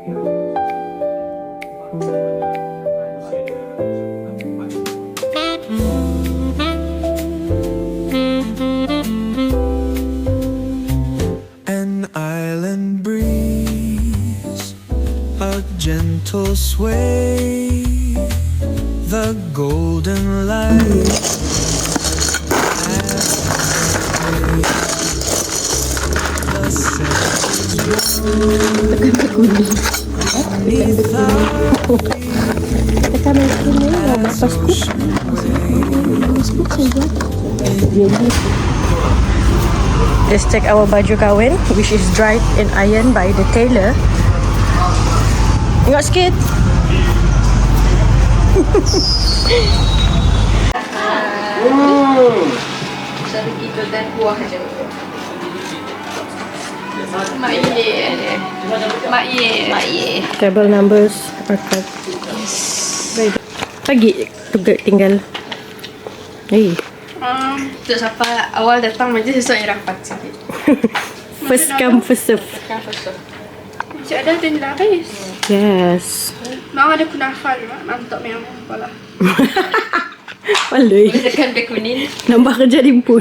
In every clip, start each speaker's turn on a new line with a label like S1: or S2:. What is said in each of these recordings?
S1: An island breeze, a gentle sway, the golden light. The
S2: Let's check our baju kahwin, which is dried and ironed by the tailor. Tengok sikit.
S3: Satu kilo dan buah je. Mak Ye. Mak Ye.
S2: Table numbers are cut. Lagi tinggal. Hey.
S3: Tu siapa awal datang macam sesuatu yang rapat sikit.
S2: First come, first serve.
S3: Macam ada tu laris.
S2: Yes.
S3: Mak ada kunafal, mak mantap memang kepala.
S2: Walai.
S3: Tekan beg kuning.
S2: Nambah kerja dimpun.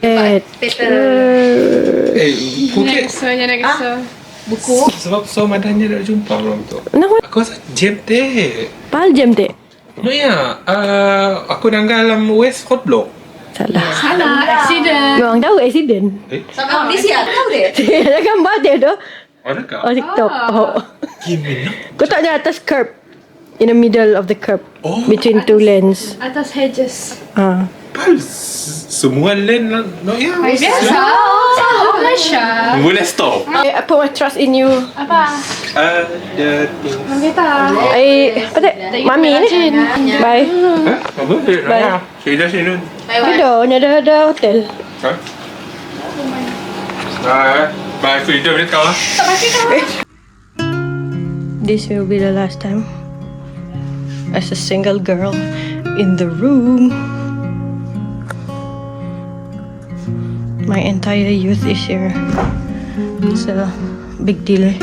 S3: Peter.
S4: Phuket
S3: Sebenarnya nak kisah. Buku.
S4: sebab so madanya dah jumpa belum tu.
S2: Nak
S4: Aku rasa jam teh.
S2: pal jam dek.
S4: No ya, aku nanggal dalam West Coast Block.
S2: Salah.
S3: Salah, accident.
S2: Orang tahu accident.
S3: Sama di sini tahu deh.
S2: Ada gambar dia tu.
S4: Ada kah?
S2: Oh, TikTok. Oh.
S4: Gimana?
S2: Kau tak ada atas curb. In the middle of the curb.
S4: Oh.
S2: Between two lanes.
S3: Atas hedges.
S2: Ah.
S4: Pal, semua lane no ya.
S3: Biasa. Oh, Malaysia.
S4: Boleh stop.
S2: I put my trust in you.
S3: Apa?
S4: Ada things.
S3: Kita.
S2: Apa tu? Mami ni. Bye.
S4: Apa?
S2: Bye.
S4: Sini.
S2: Ada, ni ada hotel.
S4: Hah? Bye, freedom ni kau lah.
S2: This will be the last time as a single girl in the room. My entire youth is here. It's a big deal.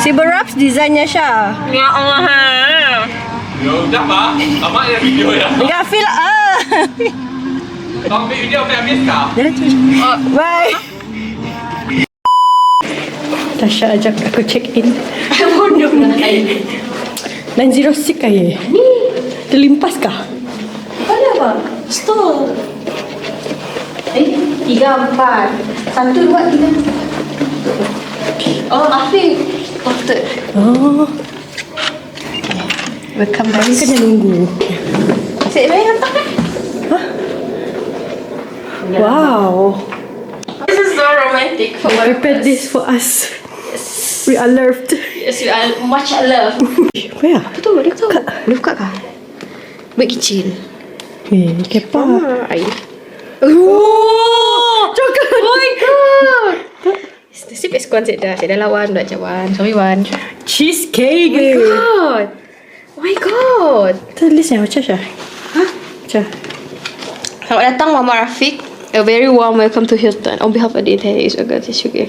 S2: Si Beraps desainnya Syah.
S3: Ya Allah.
S4: Ya udah, Pak. Amak ada video ya.
S2: Enggak feel
S4: Kau ambil video sampai habis kah?
S2: Bye. Tasha ajak aku check in.
S3: Bodoh nak lain.
S2: 906 kaya. Terlimpas kah?
S3: Ada apa? Stop. 3, 4. 1, 2, 3. Oh, Afiq. Doktor.
S2: Oh,
S3: Welcome
S2: kami
S3: guys.
S2: kena nunggu.
S3: Asyik main hantar kan?
S2: Wow.
S3: This is so romantic for
S2: They prepared this for us. We are loved.
S3: Yes, we are much loved.
S2: Apa ya?
S3: Apa tu? Dia tahu. Boleh buka kah? Beg kecil.
S2: Kepa.
S3: Air.
S2: Oh, coklat.
S3: Oh my god. Nasib es Wan saya dah lawan dah cawan. Sorry Wan.
S2: Cheesecake.
S3: God. Oh my god.
S2: Tulisnya macam Syah.
S3: Hah?
S2: Macam.
S3: Selamat datang Mama Rafiq. A very warm welcome to Hilton. On behalf of the entire organization, we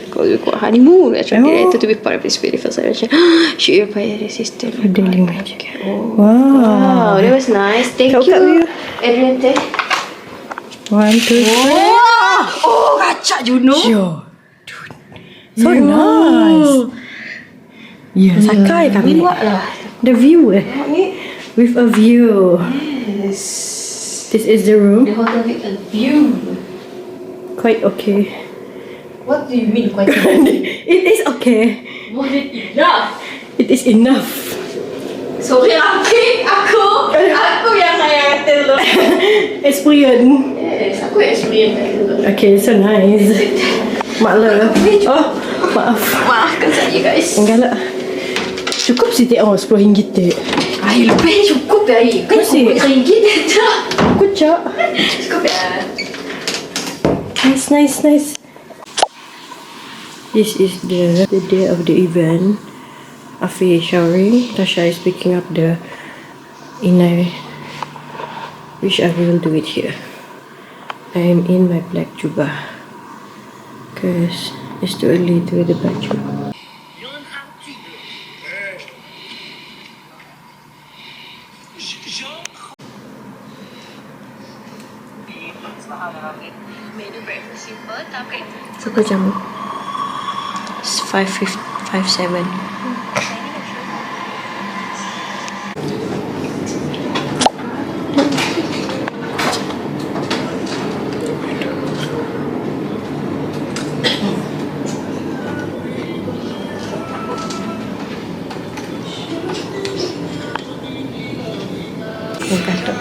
S3: honeymoon. We are delighted to be part of this beautiful celebration. She required assistance.
S2: Modeling magic.
S3: Oh.
S2: Wow.
S3: Wow, that was nice. Thank
S2: Kau kat
S3: you.
S2: view.
S3: Adrian teh.
S2: 1, 2, 3.
S3: Oh, kacak Juno.
S2: Yo. So nice. Ya, sakai kami.
S3: Buat lah.
S2: The view with a view.
S3: Yes.
S2: This is the room.
S3: The hotel with a view.
S2: Quite okay.
S3: What do you mean quite?
S2: It is okay.
S3: More than enough.
S2: It is enough.
S3: Sorry Rafiq, aku yang saya kata dulu.
S2: Experience.
S3: Yes, aku experience dulu.
S2: Okay, so nice. Mak love. Oh, maaf.
S3: Maafkan saya guys.
S2: Enggak lah. Cukup sih tengok RM10 dek.
S3: Ay, lebih cukup ya. Kan
S2: Masih?
S3: cukup RM1 aja.
S2: Kocak.
S3: Cukup ya.
S2: Nice. This is the day of the event. Afi is showering. Tasha is picking up the inai, which I will do it here. I am in my black jubah. because it's too early to wear the baju. Berapa jam? It's 5:57. Kejap.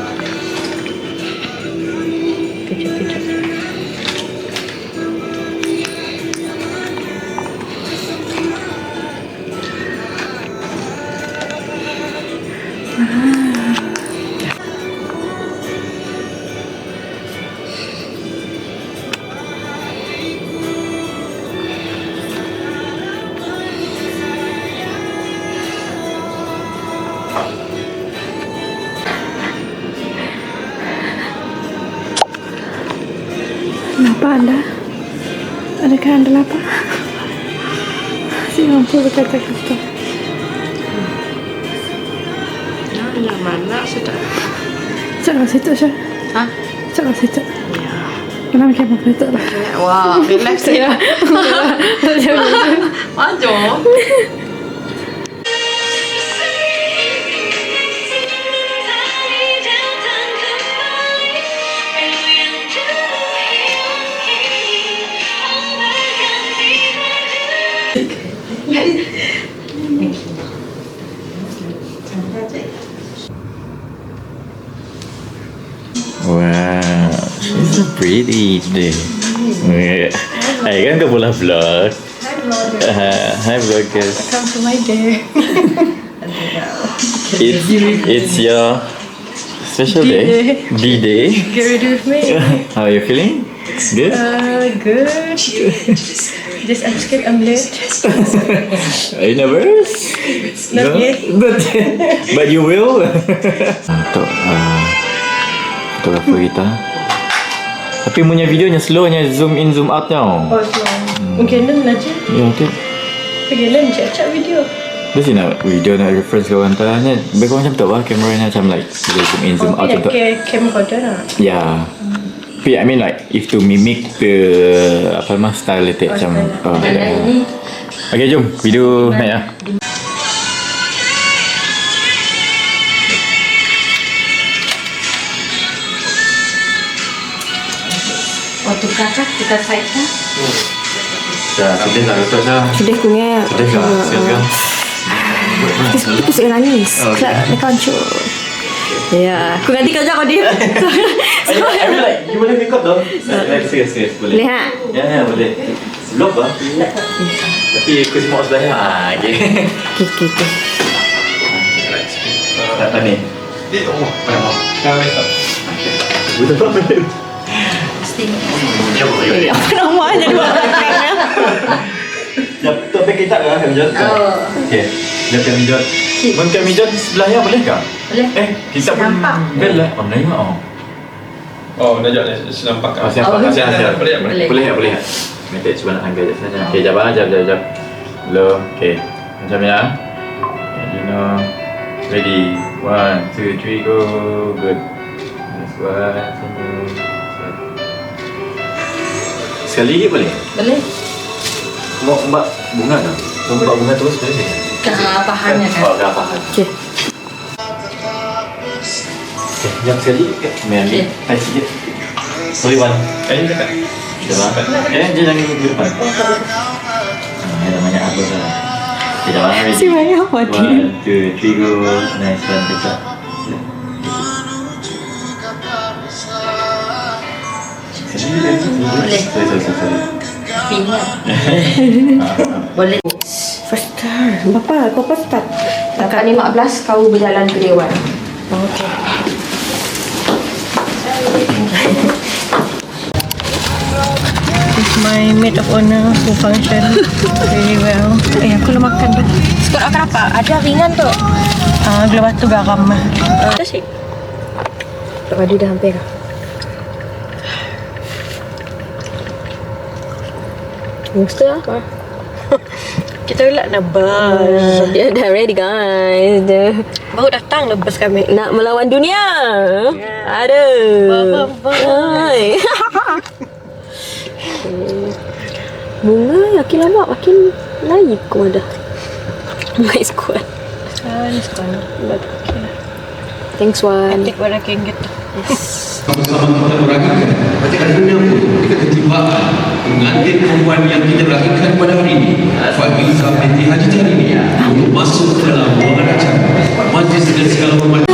S2: Kenapa anda? Adakah anda lapar? Si mampu berkata-kata.
S3: Yang mana sudah?
S2: Jangan situ, Syah.
S3: Hah?
S2: Jangan situ. Kenapa kamu begitu lah?
S3: Wah, relax ya. Maju.
S5: Wow, she's so pretty today. Hai kan kau pula vlog. Hi vloggers.
S2: Come to my day.
S5: It's your special day. D-Day.
S2: Get ready with me.
S5: How are you feeling? Good?
S2: Good. Just I'm scared I'm late.
S5: Are you nervous?
S2: Not yet.
S5: But you will. Untuk fotografer kita. Tapi punya videonya slownya zoom in zoom out tau.
S2: Oh, so mungkin aja.
S5: Ya tu.
S2: Pergi lain cak video.
S5: Mesti nak video nak reference kau hantar ni. Background macam tu lah, kameranya macam like zoom in zoom out untuk.
S2: Camcorder lah.
S5: Ya. Tapi I mean like if to mimic the apa nama style letak macam. Okay, jom video naik ya.
S3: Waktu kakak kita side kan?
S5: Dah, sedih tak betul dah.
S2: Sedih punya.
S5: Sedih tak? Siap kan?
S2: Itu saya nangis. Dia kancur. Ya, aku ganti kerja kau dia.
S5: I mean like you boleh record though. Like serius boleh.
S2: Boleh ha?
S5: Ya boleh. Vlog lah. Tapi aku semua sebelah okay.
S2: Okay.
S5: Tak ni.
S4: Oh, memang. Dah besok.
S5: Betul tak betul?
S2: Apa nama aja dua orang.
S5: Jap, tu pakai tak lah Kamijot? Okay. Jap Kamijot. Bang Kamijot sebelahnya boleh tak?
S3: Boleh.
S5: Kita pun bel lah. Oh, Melayu oh.
S4: Oh, dah jap senampak kan?
S5: Siap.
S4: Boleh.
S5: Boleh. Nanti cuba nak angkat je saja. Okay, jap. Belum. Okay. Macam ya. You know. Ready. 1, 2, 3, go. Good. Next one. Sekali lagi boleh?
S3: Boleh.
S5: Mau mbak bunga tak? Mau mbak bunga terus boleh tak?
S3: Keapahannya kan?
S5: Oh, keapahan.
S2: Okay.
S5: Jap sekali. Ambil. Hai sikit. Sorry, Wan.
S4: Ini dekat.
S5: Coba. Dia jangan ke depan. Ini namanya apa lah. Kita mana?
S2: Si Maya apa dia?
S5: 1, 2, 3, go. Nice one, kita.
S3: Boleh.
S5: Sorry.
S3: Pingat. Boleh.
S2: First car. Bapa start.
S3: Dekat 15 kau berjalan ke Dewan.
S2: Okay. It's my maid of honor who function very well. Aku belum makan dah.
S3: Sekarang makan apa? Ada ringan tu.
S2: Gula batu garam.
S3: Terus tak padu dah hampir.
S2: Mesti lah. Kita ulat nak bus.
S6: Dia dah ready guys. Dia
S2: Baru datang lah bus kami.
S6: nak melawan dunia. Aduh. Hai. Bunga makin lama makin lain kau dah. Nice kuat.
S2: Ni sekarang.
S6: Thanks Wan.
S2: Take what I can get.
S7: Sama-sama kita meraihkan ketika dunia pun ketika ketibaan mengambil perempuan yang kita lahirkan pada hari ini Faiza binti Haji Tarini untuk masuk ke dalam ruangan acara majlis dengan segala hormat.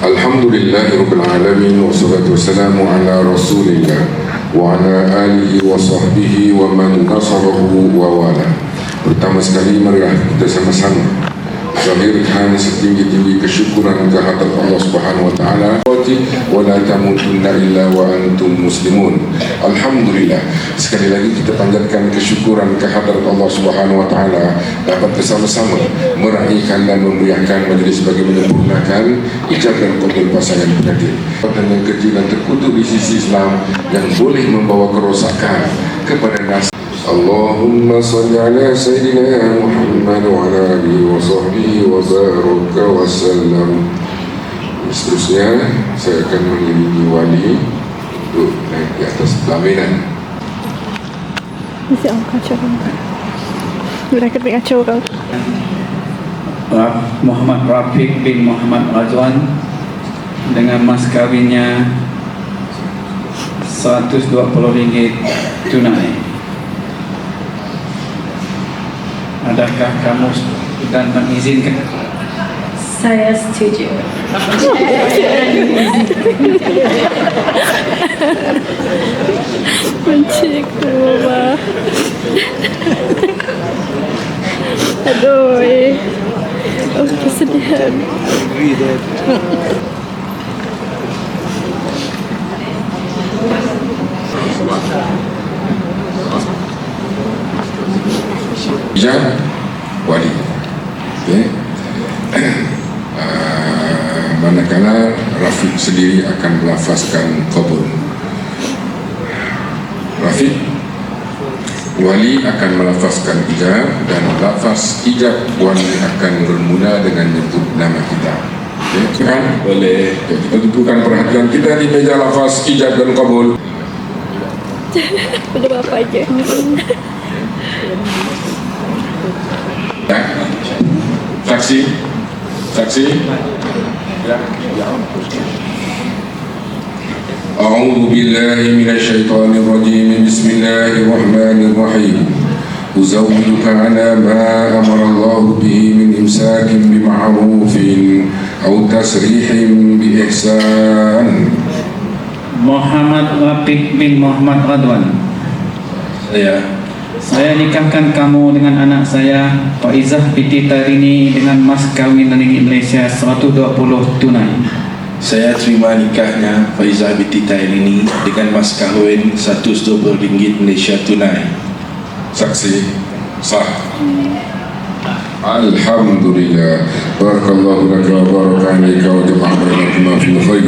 S8: Alhamdulillahirrabbilalamin wassalatu wassalamu ala rasulillah wa ala alihi wa sahbihi wa man nasarahu wa wala. Pertama sekali marilah kita sama-sama zahirkan setinggi-tinggi kesyukuran kehadrat Allah Subhanahu wa taala wa la tamutunna illa wa antum muslimun. Alhamdulillah, sekali lagi kita panjatkan kesyukuran kehadrat Allah Subhanahu wa taala dapat bersama-sama meraihkan dan memeriahkan majlis bagi menyempurnakan ijab dan qabul pasangan pengantin. Dan yang kecil dan terkutuk di sisi Islam yang boleh membawa kerosakan kepada nas. Allahumma salli ala Sayyidina Muhammad wa ala alihi wa sahbihi wa baraka wa sallam. Seterusnya saya akan mengiringi wali untuk naik di atas pelaminan.
S6: Mesti aku kacau kan. Sudah kena kacau kan.
S9: Muhammad Rafiq bin Muhammad Razwan dengan mas kawinnya RM120 tunai. Adakah kamu dan mengizinkan?
S2: Saya setuju.
S6: Mencik mama. Aduh. Oh, kesedihan.
S8: Ijab wali. Okay. Manakala Rafiq sendiri akan melafazkan qabul. Rafiq wali akan melafazkan ijab dan lafaz ijab wali akan bermula dengan menyebut nama kita. Okay. Kan? Boleh. Okay. Kita tentukan perhatian kita di meja lafaz ijab dan qabul.
S6: Udah apa aja.
S8: Ya. Saksi. A'udzu billahi minasy syaithanir rajim. Bismillahirrahmanirrahim. Uzawwijuka ala ma amara Allah bihi min imsakin bima'rufin aw tasrihin bi ihsan.
S9: Muhammad Rafiq bin Muhammad Razwan. Saya nikahkan kamu dengan anak saya Faizah binti Tarini dengan mas kawin ringgit Malaysia 120 tunai.
S7: Saya terima nikahnya Faizah binti Tarini dengan mas kahwin RM120 Malaysia tunai.
S8: Saksi sah. Alhamdulillah. Barakallahu laka wa baraka alayka wa jama'a bainakuma fil khair.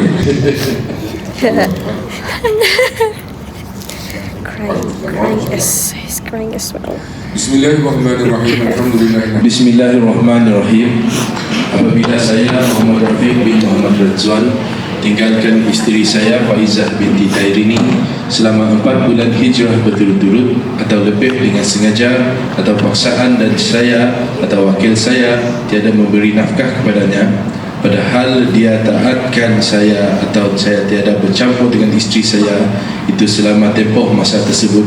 S6: Crying is crying as well.
S8: Bismillahirrahmanirrahim. Alhamdulillah.
S7: Bismillahirrahmanirrahim. Apabila saya Muhammad Rafiq bin Muhammad Razwan tinggalkan isteri saya Faizah binti Tarini selama 4 bulan hijrah berturut-turut atau lebih dengan sengaja atau paksaan dan saya atau wakil saya tiada memberi nafkah kepadanya, padahal dia taatkan saya atau saya tiada bercampur dengan isteri saya itu selama tempoh masa tersebut,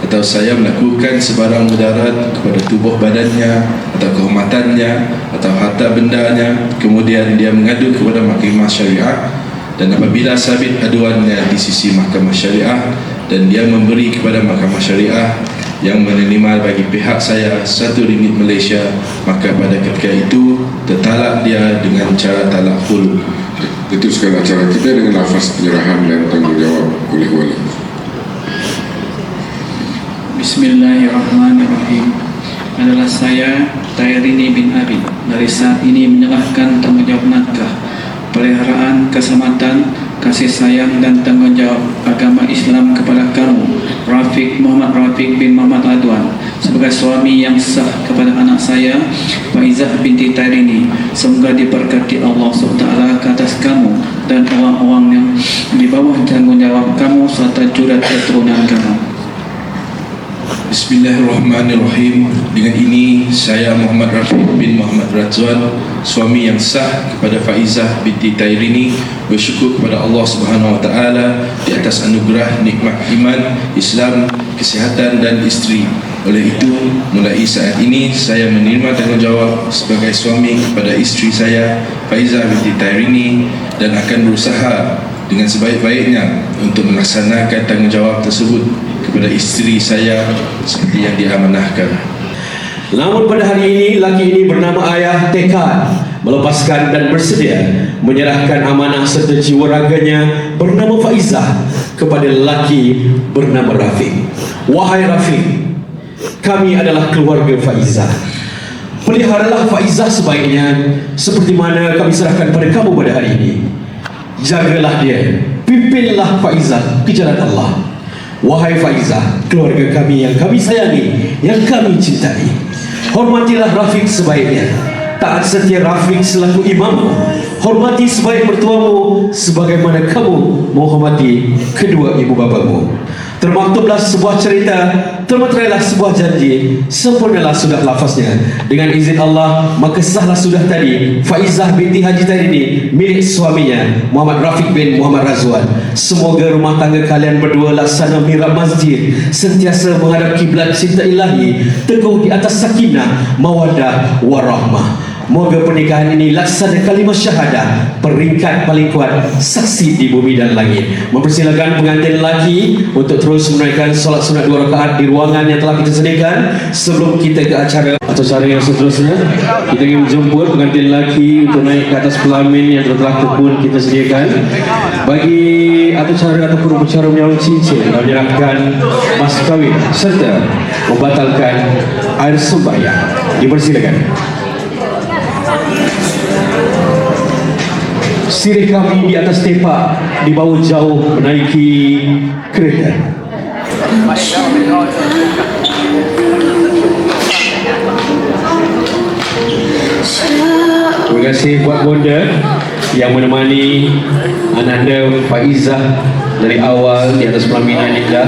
S7: atau saya melakukan sebarang mudarat kepada tubuh badannya atau kehormatannya atau harta bendanya, kemudian dia mengadu kepada mahkamah syariah, dan apabila sabit aduannya di sisi mahkamah syariah dan dia memberi kepada mahkamah syariah yang menerima bagi pihak saya RM1 Malaysia, maka pada ketika itu tertalak dia dengan cara talak khulu.
S8: Teruskan acara kita dengan lafaz penyerahan dan tanggungjawab oleh wali.
S9: Bismillahirrahmanirrahim. Adalah saya Tairini bin Abi dari saat ini menyerahkan tanggungjawab nakah, peliharaan, keselamatan, kasih sayang dan tanggungjawab agama Islam kepada kamu, Rafiq Muhammad Rafiq bin Muhammad Adwan, sebagai suami yang sah kepada anak saya Faizah binti Tairini. Semoga diberkati Allah SWT ke atas kamu dan orang-orang yang di bawah tanggungjawab kamu serta juga keturunan kamu.
S7: Bismillahirrahmanirrahim. Dengan ini saya Muhammad Rafiq bin Muhammad Razwan, suami yang sah kepada Faizah binti Tairini, bersyukur kepada Allah Subhanahu wa taala di atas anugerah nikmat iman, Islam, kesihatan dan isteri. Oleh itu, mulai saat ini saya menerima tanggungjawab sebagai suami kepada isteri saya Faizah binti Tairini dan akan berusaha dengan sebaik-baiknya untuk melaksanakan tanggungjawab tersebut kepada isteri saya seperti yang diamanahkan.
S10: Namun pada hari ini, laki ini bernama Ayah tekad melepaskan dan bersedia menyerahkan amanah serta jiwa raganya bernama Faizah kepada lelaki bernama Rafiq. Wahai Rafiq, kami adalah keluarga Faizah. Peliharalah Faizah sebaiknya seperti mana kami serahkan pada kamu pada hari ini. Jagalah dia, pimpinlah Faizah ke jalan Allah. Wahai Faizah, keluarga kami yang kami sayangi, yang kami cintai, hormatilah Rafiq sebaiknya. Taat setia Rafiq selaku imammu. Hormati sebaik mertuamu sebagaimana kamu menghormati kedua ibu bapamu. Termaktublah sebuah cerita, termaterailah sebuah janji, sempurnalah sudah lafaznya. Dengan izin Allah, maka sahlah sudah tadi Faizah binti Haji Tairini milik suaminya Muhammad Rafiq bin Muhammad Razwan. Semoga rumah tangga kalian berdua laksana mihrab masjid, sentiasa menghadap kiblat cinta ilahi, teguh di atas sakinah, mawaddah, warahmah. Moga pernikahan ini laksana kalimah syahadah, peringkat paling kuat, saksi di bumi dan langit. Mempersilakan pengantin lelaki untuk terus menunaikan solat sunat 2 rakaat di ruangan yang telah kita sediakan. Sebelum kita ke acara atau cara yang seterusnya, kita ingin menjemput pengantin lelaki untuk naik ke atas pelamin yang telah terpun kita sediakan. Bagi acara ataupun upacara menyambut cincin, menyerahkan mas kawin serta membatalkan air sembahyang. Dipersilakan. Sirih kami di atas tepak, dibawa jauh menaiki kereta. Terima kasih buat bonda yang menemani ananda Faizah dari awal di atas pelaminan indah.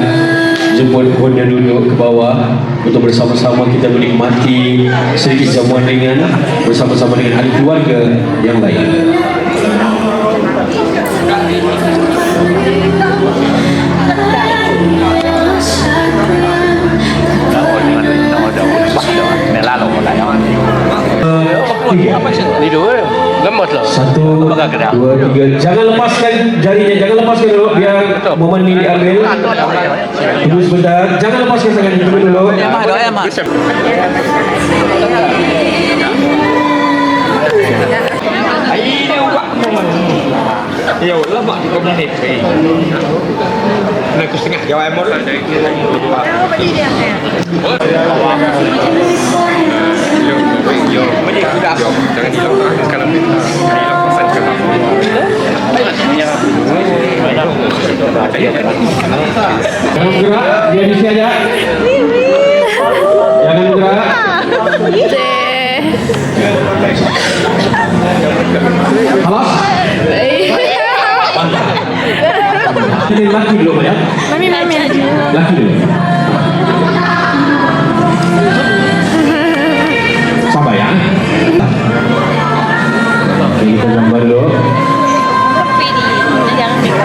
S10: Jemput bonda duduk ke bawah untuk bersama-sama kita menikmati sedikit jamuan ringan bersama-sama dengan ahli keluarga yang lain. Satu, dua, tiga. Jangan lepaskan jarinya, jangan lepaskan dulu biar momen ini diambil. Tunggu sebentar, jangan lepaskan tangan dulu.
S4: Ya Allah, mak di komnas DP. Nak ke setengah jawab emot lah dari kita lupa. Yo, mesti sudah. Jangan hilang kalau minta. Hilang pesan ke kamu.
S10: Jangan gerak, dia di sini aja. Jangan gerak. Alas. Ini laki dulu ya?
S6: Mami aja.
S10: Laki dulu. Sabar ya. Kita gambar dulu.
S6: Jangan.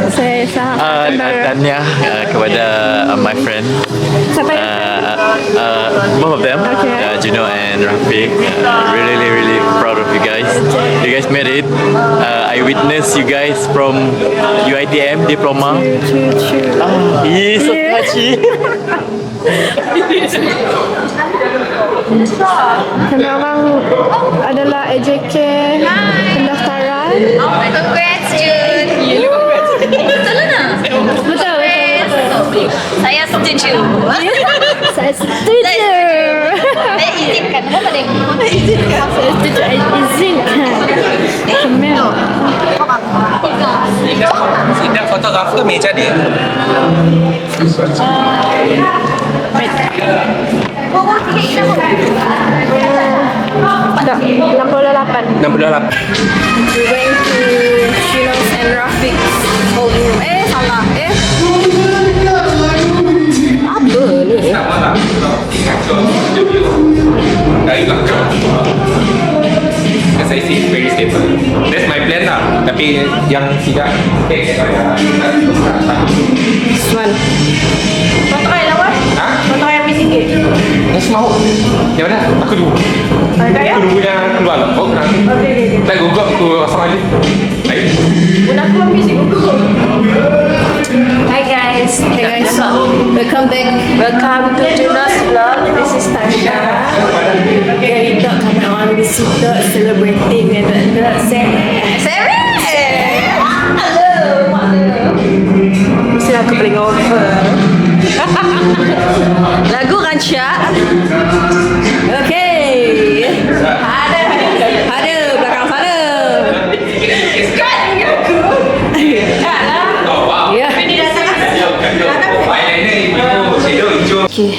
S6: Saya sangat
S5: Tanya kepada my friend.
S6: Siapa
S5: Both of them, Juno and Rafiq. Really proud of you guys. You guys made it. I witnessed you guys from UiTM diploma. Yes, so touchy.
S6: Memang adalah AJK pendaftaran.
S11: Congrats, Jun. Betul lah.
S6: Betul.
S11: Saya setuju.
S6: Saya setuju.
S11: Saya izinkan. Apa tadi?
S6: Saya setuju. Izinkan. Kemel.
S4: Sidang fotografer meja dia.
S6: Tak, 68.
S4: 68.
S6: We're going to Shinos and Rafiq's holding room. Salah. Apa ni?
S4: Dari belakang. As I see, it's very stable. That's my plan lah. Tapi yang tidak
S6: This one. Kau try lah, Wan.
S4: Ha?
S6: Kau try ambil sikit.
S4: Nasi mahu. Yang mana? Aku dulu. Aku dulu yang keluar lah. Oh, kenapa? Tak gugup aku asal lagi. Baik.
S6: Aku ambil sikit. Hi guys. Welcome back. Welcome to Juno's vlog. This is Tasha. Okay, kita kami orang di situ celebrating dengan Sarah. Hello. Mesti aku beli over. Lagu Ransya. Okay. Ada belakang sana.
S4: Oh, wow.
S6: Ya.
S4: Eyeliner itu shadow hijau.
S6: Okay.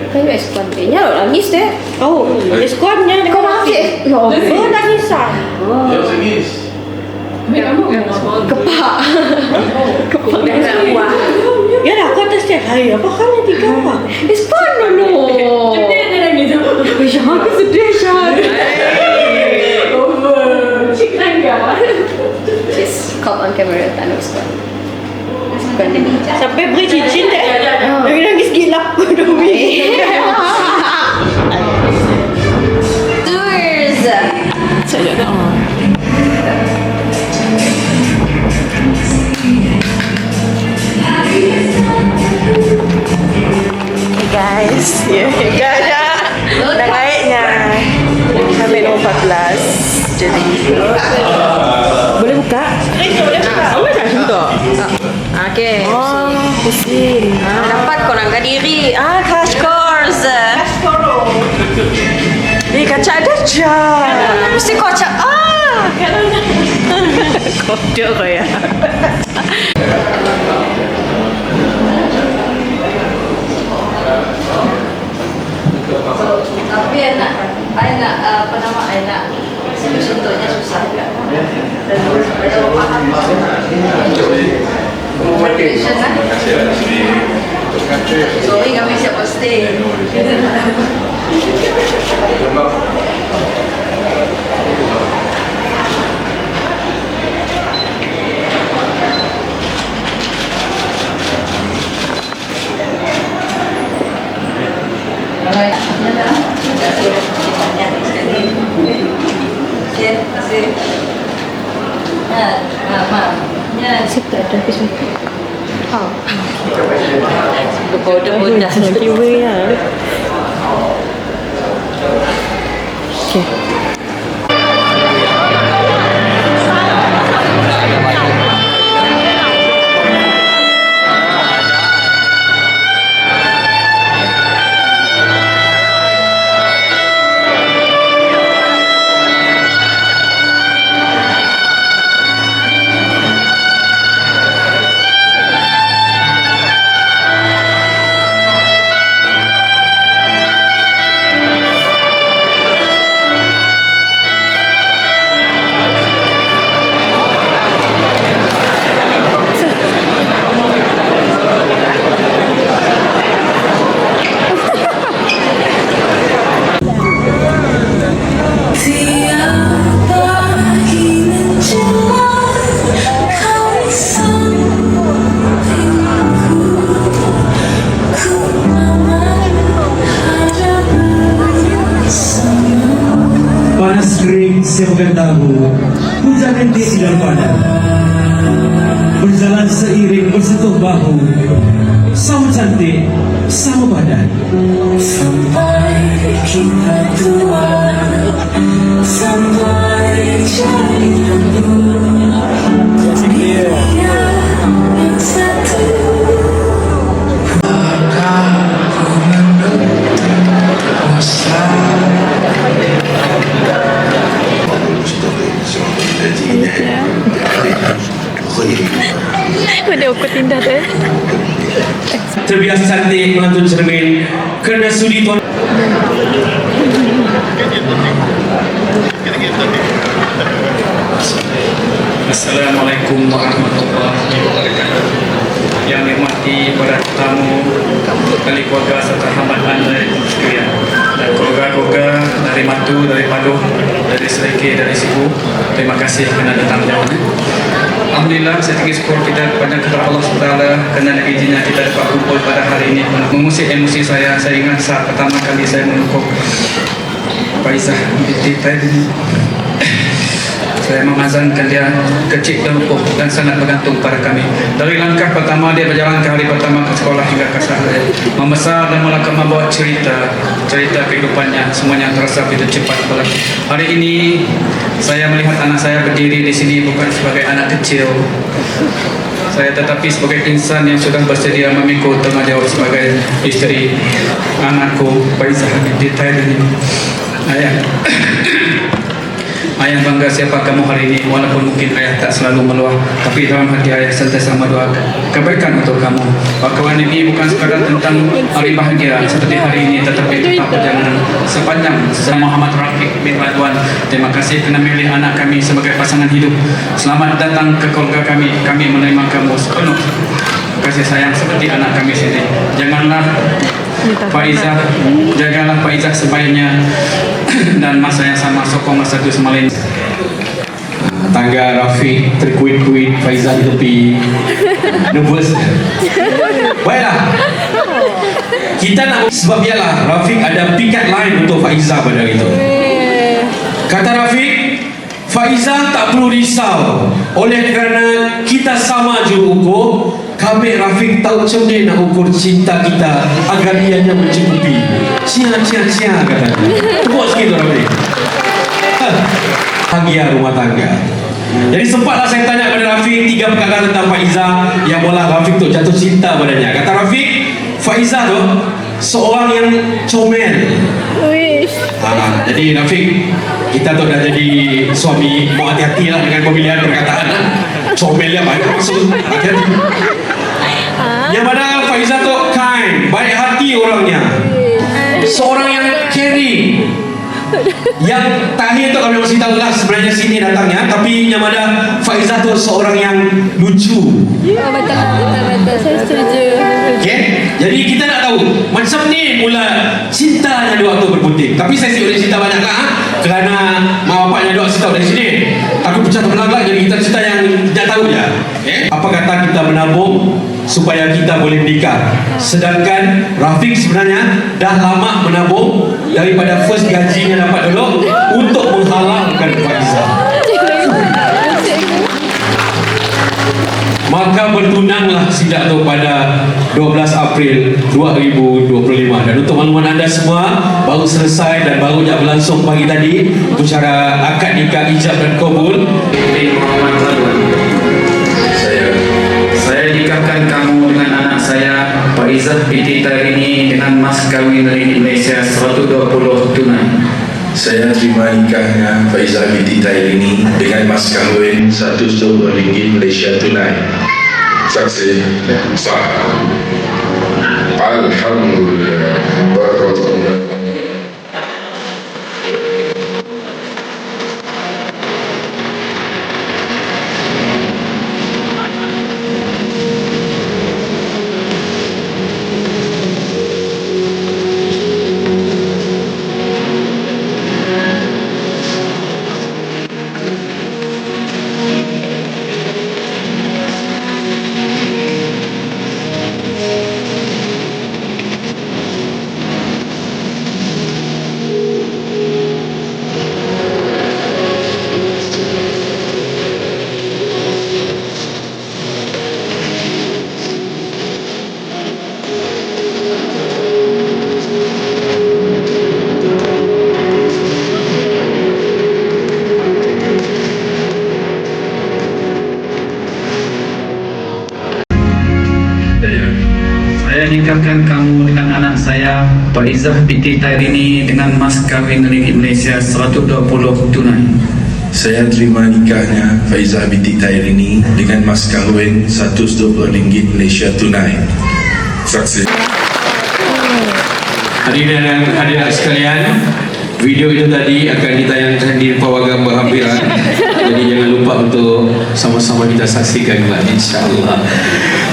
S6: Kan eskuan dia nyarut nangis deh. Oh, eskuannya kau nangis. Oh, nangisan. Kepak. Kepak dah buah. Ya dah, kau atas dia. Hai, apa kan yang tiga apa? Eskuan dulu. Sedih dia nangis. Syah, aku sedih Syah. Cik Nangga. Just caught on camera, tak nak eskuan. Eskuan dia bijak. Sampai beri cincin deh. Dia nangis gila aku demi. Tours. Saya tak tahu. Guys, dah naiknya sampai nombor 14. Jadi boleh buka? Boleh tak contoh? Okay. Oh, pusing. Dapat kau nak diri. Cash course. Ni kaca ada je. Mesti kau kaca. Kode kau ya.
S11: Tapi enak, apa nama enak. Contohnya susah juga. Dan supaya paham. Motivation lah. Sorry kami siap stay.
S6: Tak ada habis ni.
S11: Bodoh-bodoh.
S6: Giveaway lah. Okay.
S10: kering sebagai tahu, hujan rintik tidak padam. Berjalan seiring bersentuh bahu, sama cantik, sama badan.
S1: Sampai kita tua, sampai jadi yang satu. Akan ku mendoakan
S10: Terbiasa cantik melantun cermin kerana sudi tuan.
S9: Assalamualaikum warahmatullahi wabarakatuh. Yang dirahmati para tamu, ahli keluarga serta hamba anda sekalian, dan keluarga-keluarga dari Matu, dari Paduh, dari Sereke, dari Sibu, terima kasih kerana datang jauh. Alhamdulillah, saya tinggi syukur kita kepada Allah SWT kerana izinnya kita dapat kumpul pada hari ini. Mengusik emosi saya ingat saat pertama kali saya menukuk Faizah binti Tairini. Saya mengazankan dia kecil dan lumpuh dan sangat bergantung pada kami. Dari langkah pertama dia berjalan ke hari pertama ke sekolah hingga ke sahaya. Membesar dan mula membawa cerita kehidupannya, semuanya terasa begitu cepat berlalu. Hari ini saya melihat anak saya berdiri di sini bukan sebagai anak kecil. Saya tetapi sebagai insan yang sudah bersedia memikul tanggungjawab sebagai isteri anakku Faizah binti Tairini. Ayah. Ayah bangga siapa kamu hari ini, walaupun mungkin ayah tak selalu meluah, tapi dalam hati ayah sentiasa mendoakan kebaikan untuk kamu. Bakawan ini bukan sekadar tentang hari bahagia seperti hari ini, tetapi tetap perjalanan sepanjang. Saya Muhammad Rafiq bin Radwan, terima kasih kerana memilih anak kami sebagai pasangan hidup. Selamat datang ke keluarga kami menerima kamu sepenuh kasih sayang seperti anak kami sendiri. Jagalah Faizah sebaiknya dan masa yang sama sokong satu sama lain.
S10: Tangga Rafiq terkuit-kuit, Faizah di tepi, nervous. Baiklah, kita nak sebab ialah Rafiq ada pikat lain untuk Faizah pada hari itu. Kata Rafiq, Faizah tak perlu risau oleh kerana kita sama juru ukur. Kami Rafiq tahu macam mana nak ukur cinta kita agar ianya mencukupi. Cia katanya. Buat sikit tu Rafiq. Bahagia rumah tangga. Jadi sempatlah saya tanya kepada Rafiq 3 perkara tentang Faizah yang bola Rafiq tu jatuh cinta padanya. Kata Rafiq, Faizah tu seorang yang comel. Jadi Rafiq, kita tu dah jadi suami, mau hati-hati lah dengan pemilihan perkataan. Comelnya banyak maksud, hati-hati. Yang mana Faizah tu kind, baik hati orangnya, seorang yang caring. Yang terakhir tu kami masih tahu lah sebenarnya sini datangnya, tapi yang mana Faizah tu seorang yang lucu.
S6: Betul. Saya setuju.
S10: Okay? Jadi kita nak tahu macam ni pula cintanya dua tu berputing. Tapi saya boleh cerita banyak lah kerana mak bapaknya dua cerita dari sini. Aku pecah terbelah jadi kita cerita yang tidak tahu je. Okay? Apa kata kita menabung supaya kita boleh menikah? Sedangkan Rafiq sebenarnya dah lama menabung daripada first gajinya dapat dulu untuk menghalalkan Faizah. Maka bertunanglah sidak tu pada 12 April 2025. Dan untuk makluman anda semua, baru selesai dan baru je berlangsung pagi tadi upacara akad nikah ijab dan kabul.
S9: Muhammad Radwan. Saya nikahkan kamu dengan anak saya Faizah binti Tairini dengan mas kawin ringgit Malaysia 120 tunai.
S7: Saya terima nikahnya Faizah binti Tairini dengan mas kahwin 1 juta ringgit Malaysia tunai.
S8: Saksi sah. Alhamdulillah. Barakallahu.
S9: Faizah binti Tairini dengan mas kawin ringgit Malaysia 120 tunai.
S7: Saya terima nikahnya Faizah binti Tairini dengan mas kahwin RM120 Malaysia tunai. Saksi.
S10: Hadirin dan hadirat sekalian, video itu tadi akan ditayangkan di Pawagam Berhampiran. Jadi jangan lupa untuk sama-sama kita saksikanlah, insya-Allah.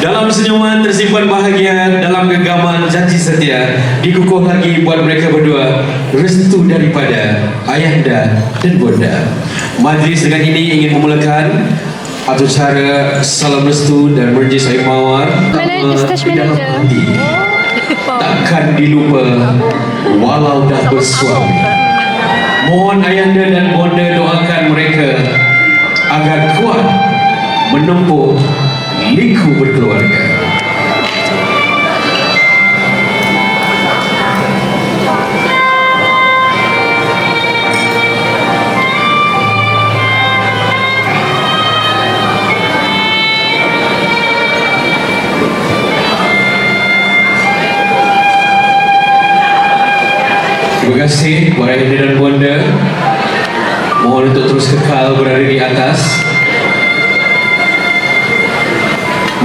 S10: Dalam senyuman tersimpan bahagia, dalam genggaman janji setia, dikukuh lagi buat mereka berdua restu daripada ayahanda dan bunda. Majlis dengan ini ingin memulakan acara salam restu dan majlis air mawar di dalam hati. Takkan dilupa walau dah bersuami. Mohon ayahanda dan bonda doakan mereka agar kuat menempuh liku berkeluarga. Terima kasih para ayahanda dan bonda. Mohon untuk terus kekal berada di atas.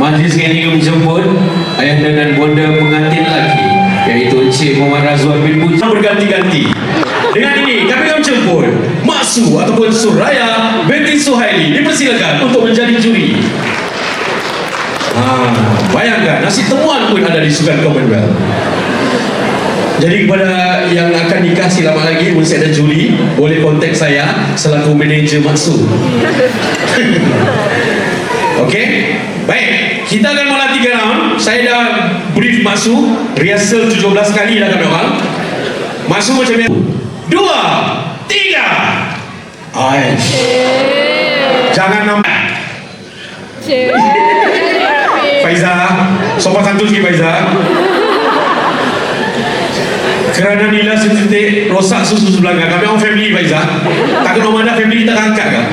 S10: Majlis ini menjemput ayahanda dan bonda pengantin lelaki, iaitu Encik Muhammad Razwan bin Puja berganti-ganti. Dengan ini kami akan menjemput Mak Su ataupun Suraya binti Suhaili dipersilakan untuk menjadi juri. Bayangkan nasi temuan pun ada di Sukan Commonwealth. Jadi kepada yang akan nikah selamat lagi, mesti ada juri, boleh kontak saya selaku manager Mak Su. Okey, baik. Kita akan mula 3 round. Saya dah brief Mak Su, rehearsal 17 kali dah kami orang. Mak Su macam ni. 2, 3. Aish. Jangan nampak. Faizah, sopan santun sikit Faizah. Kerana Nila setitik rosak susu sebelah kami orang family Faizah. Takkan orang ada family tak angkat kan?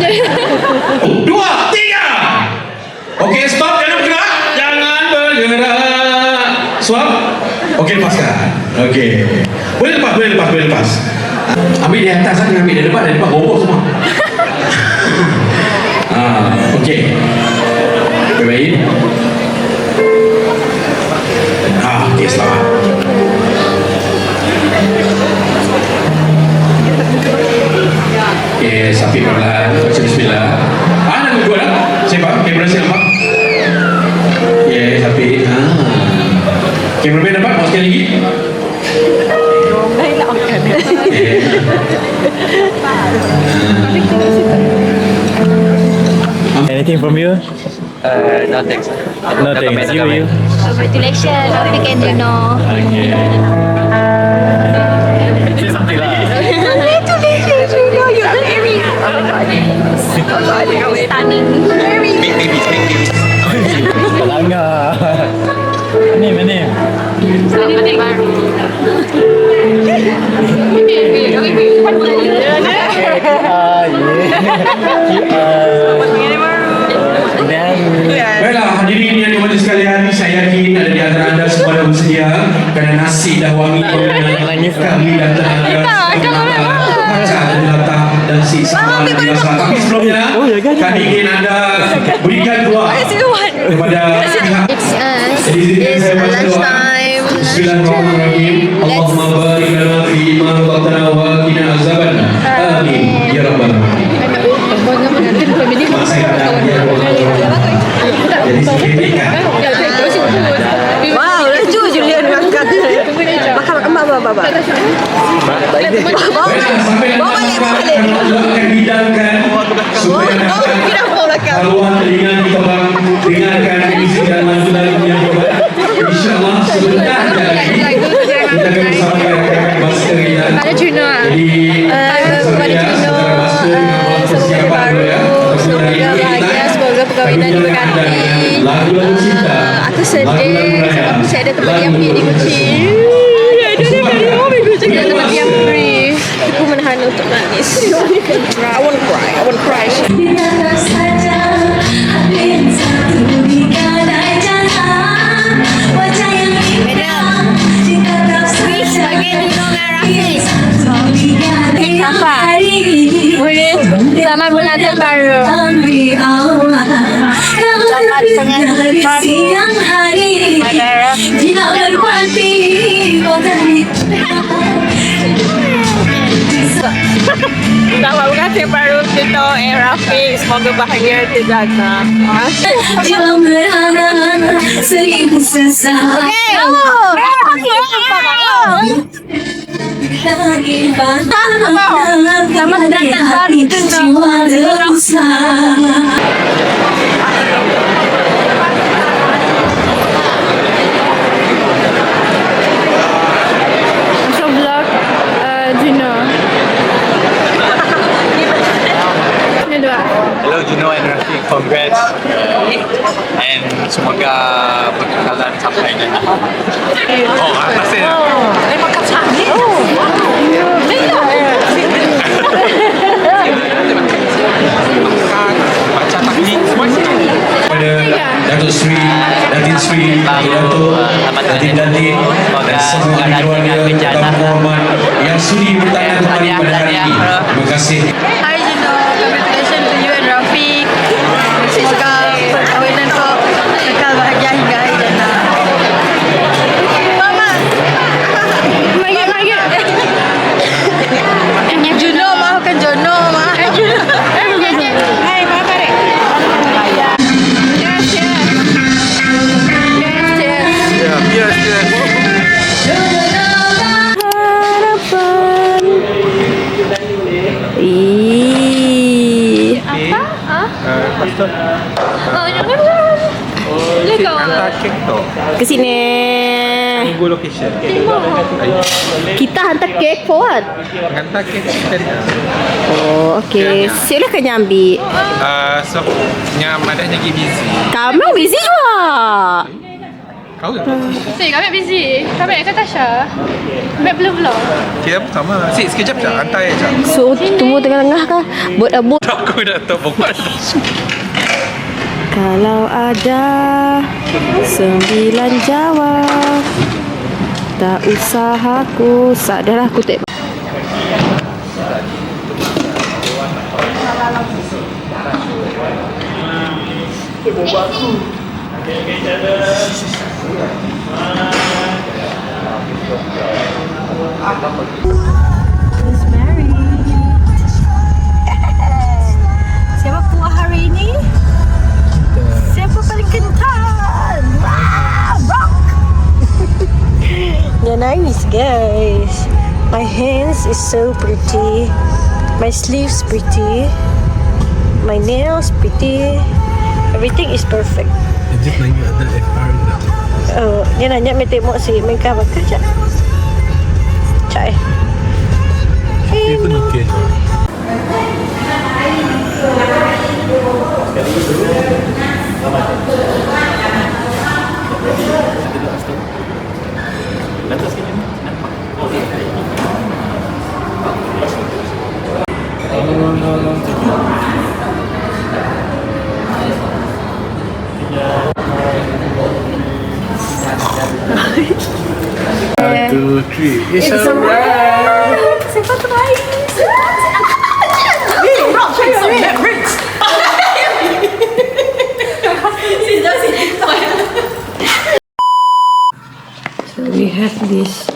S10: 2, 3. Okey, stop, jangan bergerak. Jangan bergerak. Suap. Okey, lepaskan. Okey. Boleh lepas. Ambil di atas kan, ambil di depan bobok semua. Okey. Baik. Okey, selamat. Okey, sapi perlahan. Baca bismillah. Nak gua dah. Siapa? Kamera siapa nampak? Sapi. Kamera nampak? Mau sekali lagi?
S12: Anything from you?
S13: No thanks.
S12: No thanks. You.
S14: Congratulations, Rafiq and Dino.
S12: Okay. Say something lah.
S14: Congratulations, Dino. You are very stunning. Very.
S12: Pelanggar. Name.
S14: Selamat baru.
S10: Baiklah, hadirin yang dimuliakan sekalian, saya yakin ada di antara anda semua dah bersedia kerana nasi dah wangi, kami dah macam terletak dan si sama ada dirasa. Tapi sebelumnya, kami ingin anda berikan doa kepada pihak. It's lunchtime. Bismillahirrahmanirrahim. Allahumma barik lana fi ma razaqtana wa qina azabannar. Amin ya rabbal alamin.
S6: Wow, lucu Julian angkat. Bawa balik.
S10: Akan hidangkan supaya haluan telinga kita orang dengarkan musik dan lagu-lagu yang hebat. InsyaAllah sebentar lagi kita akan bersama dengan master kita. Jadi
S6: Pada Juno, semoga baru, semoga bahagia, semoga perkahwinan diberkati. Aku sedih sebab saya ada tempat yang free di Gucci. Ada tempat yang free. Aku menahan untuk nangis. I want to cry. Sebagai
S14: Apa? Selamat bulan baru. Selamat siang hari. Jika berpati
S6: Selamat bulan baru Tito Rafiq. Semoga bahagia di sana.
S14: Jangan berharap seribu sesat.
S6: Selamat datang hari
S14: jiwa berusaha.
S2: So vlog Juno. Ini dua.
S13: Hello Juno and Rafiq, congrats and semoga berkekalan sampai nanti. Oh, masih.
S6: makan sahih.
S13: Baca takbir semua situ.
S10: Kepada Datuk Sri, Datin Sri, Datuk, Datin dan semua ahli keluarga tamu hormat yang sudi bertanya kembali pada hari ini. Terima kasih.
S11: Hi Juno, congratulations to you and Rafiq. Semoga perkahwinan kau kekal bahagia hingga akhir jannah. Mama. Juno, maafkan Juno, Juno. Hai, Mama Karek. Yes, yes. Yes, yes.
S13: Yes, yes.
S14: Apa? Oh, jangan.
S4: Hantar kek tu.
S2: Ke sini.
S4: Tunggu location.
S2: Kita hantar kek for what?
S4: Hantar kek chicken.
S2: Oh, okay. Silakan nyambi.
S4: So, yang madah lagi busy.
S2: Kamu busy juga.
S4: Kau ke?
S14: Si, kami busy. Kami dengan Tasha. Kami belum.
S4: Kita sama. Sekejap je. Hantar je.
S2: So, tunggu tengah-tengah kah? Buat
S4: Aku dah tahu buat.
S2: Kalau ada 9 jawab, tak usah aku sadarlah aku tak.
S6: Siapa puas hari ini? Siapa paling kental? Rock! Dia nangis guys. My hands is so pretty. My sleeves pretty. My nails pretty. Everything is perfect.
S7: Dia nanya ada FR tak?
S6: Oh, dia nanya main tengok si mereka bakal cak. Cak
S7: Dia pun okey. One, two, three. It's alright.
S6: Siapa terbaik? Rock, check some Netflix.
S2: So we have this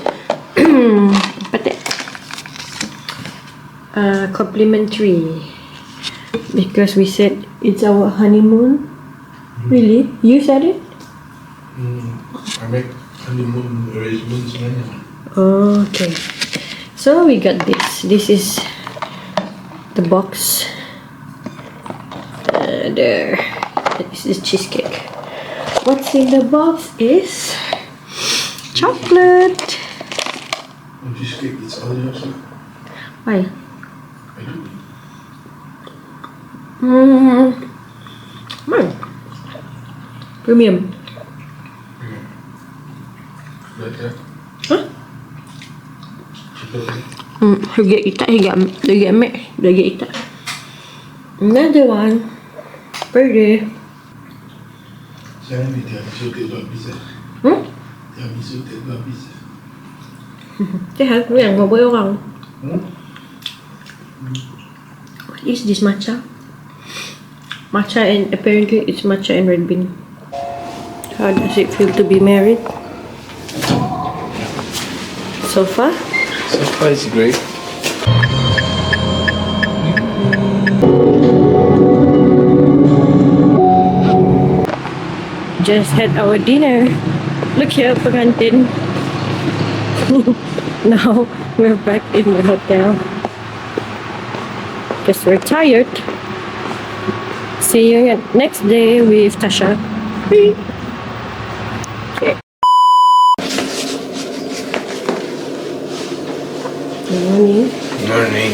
S2: apa tak? Complimentary because we said it's our honeymoon. Really? You said it?
S7: I make honeymoon arrangements sebenarnya.
S2: Okay. So we got this. This is the box. There. This is cheesecake. What's in the box is chocolate.
S7: Cheesecake, it's all yours.
S2: Why?
S7: I do.
S2: Premium.
S7: Better.
S2: Huh? Harga kita harga mek harga kita. Another one. Birthday.
S7: Saya ni tiramisu tak habis. Tiramisu tak habis.
S2: Thế hả? Cái này ngồi với ông. What is this matcha? Matcha and apparently it's matcha and red bean. How does it feel to be married? So far?
S7: So far it's great.
S2: Just had our dinner. Look here, pengantin. Now we're back in the hotel because we're tired. See you next day with Tasha. Okay. Good morning.
S7: Morning.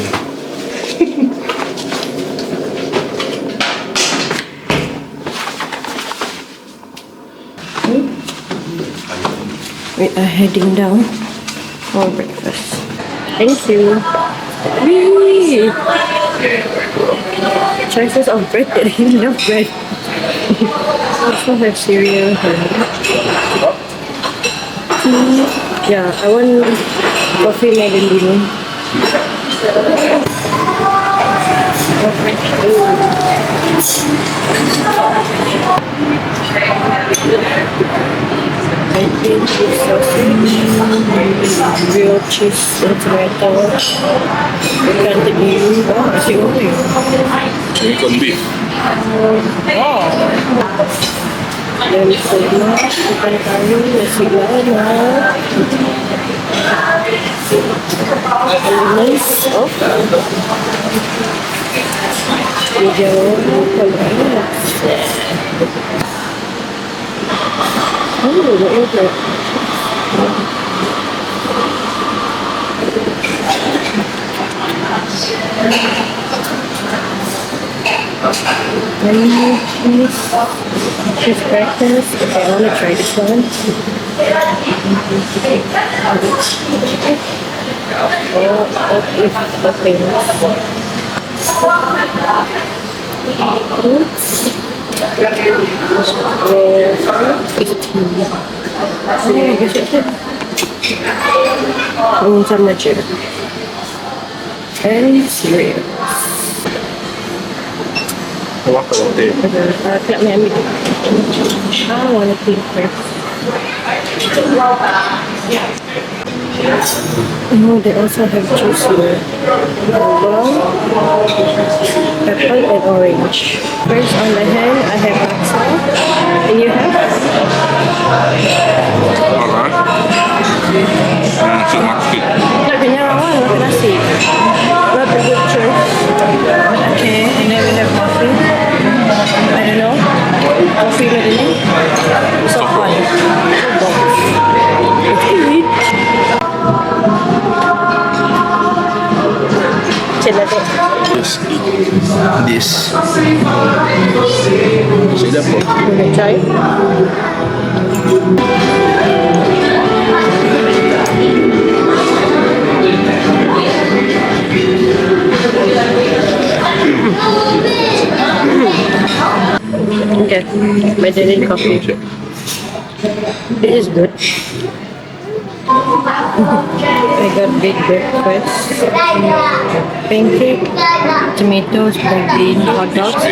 S2: We are heading down for breakfast. Thank you. Whee! Choices of bread that I love bread. Also have cereal. Yeah, I want coffee medellin. I think it's sausage, grilled cheese and tomato, picanted beef, nasi goreng.
S7: Bacon beef.
S2: Wow. Dan kurma, ikan kari, nasi lemak, elements of hijau, oh, what is it? Cheese crackers. Okay, I want to try this one. Sama je. And cereal.
S7: Apa nanti?
S2: Nak main ambil. I want to think first. Oh, they also have juice here. Apple and orange. First on the hand, I have laksa. And you have? Nak kenyang awal, makan nasi. What a good choice. Okay, and then we have muffin. I don't know. Coffee medellin. So fun. So bomb. Let's eat.
S7: Just eat this. Sedap.
S2: Wanna try? Okay, medellin coffee. This is good. I got big breakfast, pancake, tomatoes, bean, hot dogs,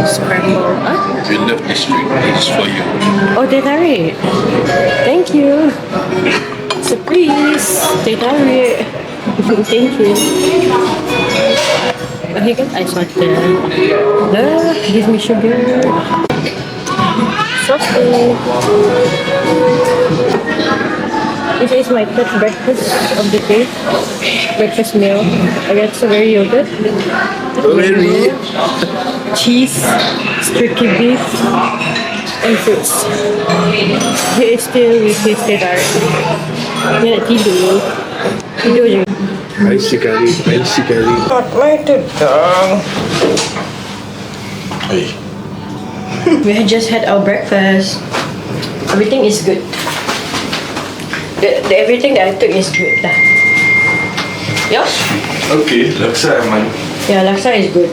S2: scrambled.
S7: If you love this drink, it's for you.
S2: Oh, teh tarik. Thank you. Surprise, teh tarik. Thank you. Okay, guys, ice water. Give me sugar. So sweet. This is my third breakfast of the day. Breakfast meal. I got strawberry yogurt.
S7: Strawberry.
S2: Cheese, sticky beef, and fruits. He is still with his teh tarik. Dia nak tidur. Tidur je.
S7: Spicy curry.
S2: Not my dong.
S7: Hey.
S2: We had just had our breakfast. Everything is good. The everything that I took is good lah. Yours?
S7: Okay, laksa aman.
S2: Yeah, laksa is good.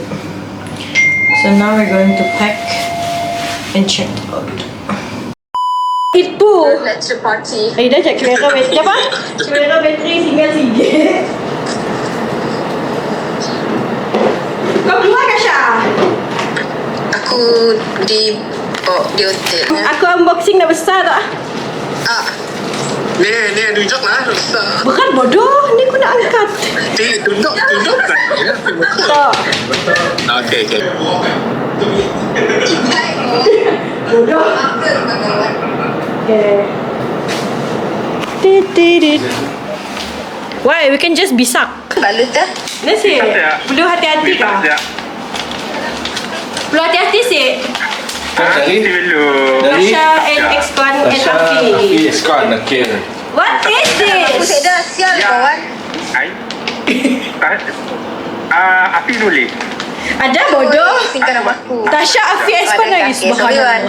S2: So now we're going to pack and check out. Itu. Let's party. Dah cek kamera bateri apa? Kamera bateri tinggal sikit.
S6: di hotel.
S2: Aku unboxing dah besar tak?
S15: Ni tunjuk lah besar.
S2: Bukan bodoh, ni aku nak angkat.
S15: Tunjuk kan.
S2: Tak.
S15: Okey.
S2: Bodoh. Okay. Did. Why? We can just bisak.
S6: Balut dah.
S2: Nasi. Perlu hati-hati kah? Perlu hati-hati sih.
S7: Dari
S2: Tasha and X1 and Afi.
S7: X1 Nakir.
S2: What is
S6: Aku
S2: this?
S6: dah sial kawan.
S15: Api nulis.
S2: Ada bodoh.
S6: Singkat nama aku.
S2: Tasha, Afi, X1 lagi.
S6: Sorry Wan.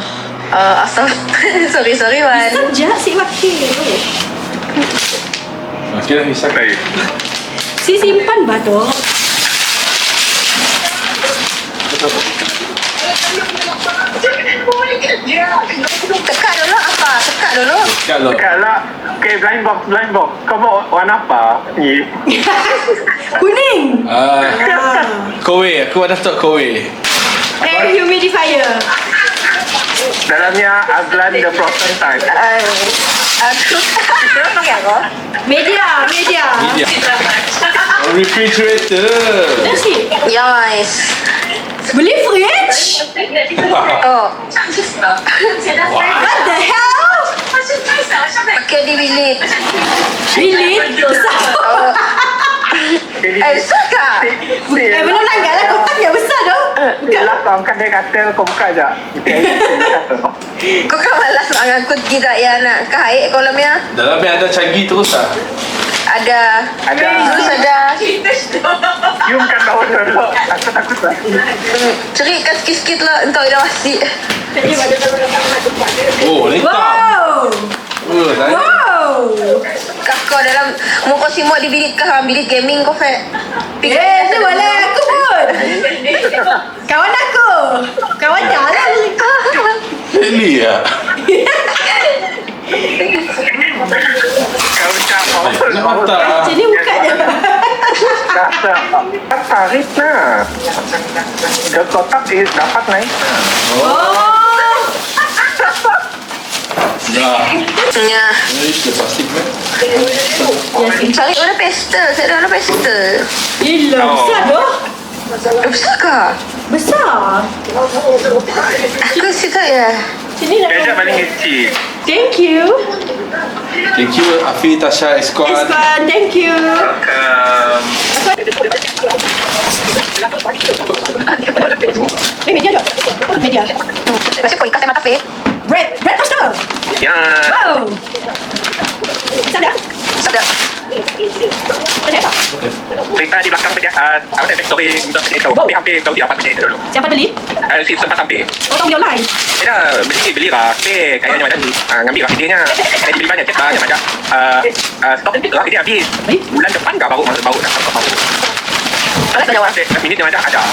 S6: Asal. Sorry Wan.
S2: Saja si wakil.
S7: Nakir dah hisap air.
S2: Si simpan batok.
S6: Tekak dulu apa? Tekak dulu.
S15: Dekat lah. Okay, blind box. Kau mau warna apa? Ni.
S2: Kuning.
S7: Kowe, aku ada stok kowe.
S2: Air humidifier.
S15: Dalamnya Azlan the Frozen Type.
S6: Aku pakai apa?
S2: Media.
S7: Refrigerator.
S2: Nasi.
S6: Yes.
S2: Beli fridge?
S6: Oh.
S2: What the hell?
S6: Pakai di bilik.
S2: Bilik?
S6: Besar kah?
S2: Belum nanggak lah. Kotak yang besar tu.
S15: Yelah, kau angkat dia kata kau buka je.
S6: Kau kan malas nak angkut kita ya nak kait kolamnya.
S7: Dalamnya ada canggih terus tak?
S6: Ada. Terus ada.
S15: You bukan tahu dulu. Aku takut lah.
S6: Cerita sikit-sikit lah. Entah dah masih.
S7: Oh, letak.
S2: Wow.
S6: Kau dalam muka simut di bilik kah? Bilik gaming kau Fat.
S2: Tu boleh aku pun. Kawan aku. Kawan jalan.
S7: Really ya?
S15: Kau macam
S7: Nak patah.
S2: Sini buka je.
S15: Tarik lah. Ke kotak dapat naik.
S2: Oh.
S7: Dah.
S6: Ya.
S7: Ini sudah plastik kan?
S6: Cari warna pastel. Saya ada warna pastel.
S2: Gila, besar tu.
S6: Besar kah?
S2: Besar.
S6: Aku suka ya.
S2: Sini dah.
S15: Kejap paling kecil.
S2: Thank you.
S7: Thank you Afi, Tasha, X1.
S2: X1, thank you. Media jom. Media.
S6: Macam kau ikat mata Fat.
S2: Bread pasta.
S15: Ya.
S2: Wow. Sada.
S15: Cerita di belakang saja. Apa tadi story untuk itu. Hampir tahu di apa saja dulu.
S2: Siapa beli?
S15: Si sempat sampai.
S2: Oh, tahu beli online.
S15: Dia beli lah. Kayaknya macam ngambil lah idenya. Saya beli banyak cepat macam stok lah dia habis. Bulan depan enggak baru dah baru. Kalau ada orang minit macam ada.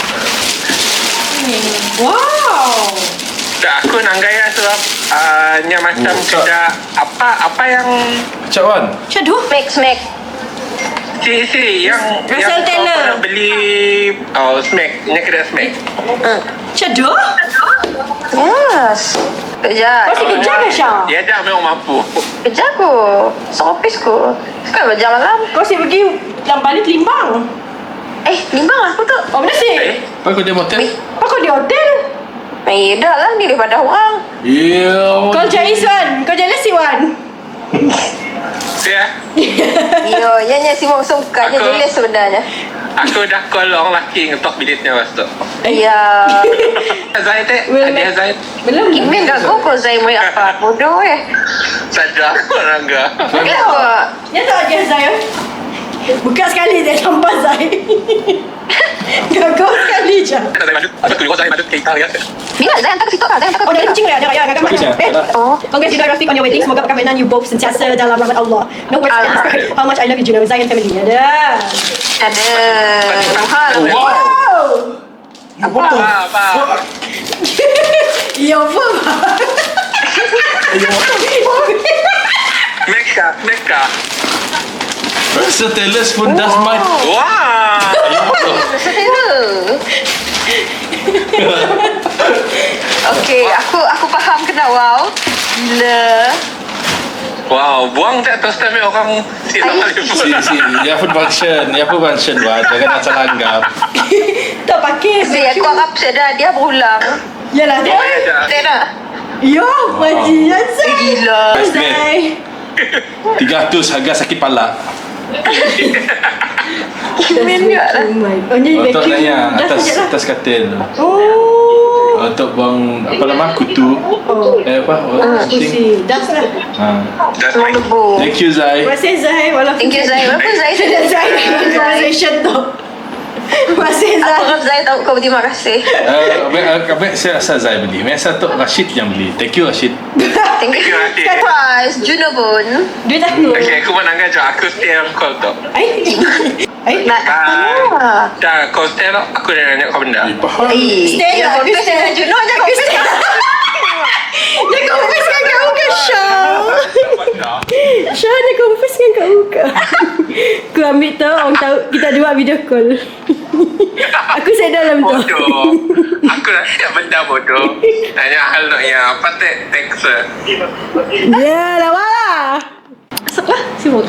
S2: Wow.
S15: Aku nak gaya sebab nya macam kerja apa yang
S7: Cawan.
S2: Shadow.
S6: Smack.
S15: si yang
S2: Russell
S15: yang
S2: Taylor.
S15: kau pernah beli Smack, ni kira Smack.
S2: Shadow?
S6: Yes. Kejap.
S2: Kau si kejap ke Syah?
S15: Dia dah memang mampu.
S6: Kejap ko. Sopis ko. Sekarang berjam malam.
S2: Kau si pergi dalam balik Limbang.
S6: Limbang lah aku tu.
S2: Oh benar sih?
S7: Apa kau di hotel?
S2: Apa kau di hotel?
S6: Dah lah ni daripada orang.
S2: Kau cari Wan. Kau jalan si Wan.
S15: Ya.
S6: Yo, yang si Mom suka je jelas sebenarnya.
S15: Aku dah call orang lelaki ngetok biliknya lepas tu.
S6: Ya.
S15: Zaid ada Zaid.
S2: Belum.
S6: Email dah kau Zaid mau apa? Bodoh
S15: Sadar orang enggak.
S6: Kenapa?
S2: Ya tak ada Zaid. Buka sekali dia nampak Zaid. Gagal sekali je.
S15: Zaid masuk. Aku tunggu Zaid masuk kita ya.
S6: Bila Zaid hantar ke situ kan? Zaid hantar ke.
S2: Oh, dari kucing dia ada raya agak macam. Oh. Congratulations on your wedding. Semoga perkahwinan you both sentiasa dalam rahmat Allah. No words can describe how much I love you, Juno. Zaid and family. Ada. Wow.
S15: Apa?
S2: Ya apa?
S15: Meka.
S7: Rasa Taylor pun dah smart.
S15: Wah.
S6: Okey. Okay, aku faham kena wow. Gila.
S15: Wow, buang tak toaster ni orang silap kali pula.
S7: Dia pun function buat. Jangan nak salah anggap.
S6: Tak pakai. Aku harap dia berulang. Yalah dia. Dia dah. Yo, bajingan saya. Gila.
S7: Zai. 300 harga sakit pala.
S6: Kimin juga lah.
S7: Untuk nak yang atas katil. Untuk buang apa nama kutu.
S2: Kursi. Das lah.
S7: Thank you Zai.
S2: Terima kasih Zai.
S6: Thank you Zai. Walaupun Zai sudah Zai conversation tu. Terima kasih Zai. Aku harap Zai tahu kau terima kasih.
S7: Kabel saya rasa Zai beli. Biasa tu Rashid yang beli. Thank you Rashid.
S6: Thank you Rashid. Surprise. Juno pun.
S2: Dia dah tu.
S15: Okay, aku menangkan je. Aku stay dalam call tu. Dah, kau stay lah. Aku dah nanya kau benda.
S6: Stay lah. Confess dengan Juno je. Confess. Dia confess dengan kau ke Syah? Syah dia confess dengan kau ke? Aku ambil tu, orang tahu kita ada buat video call. Aku saya dalam tu.
S15: Bodoh. Aku nak cakap benda bodoh. Tanya hal nak yang apa teks.
S2: Ya, lawa. Asaplah, sibuk.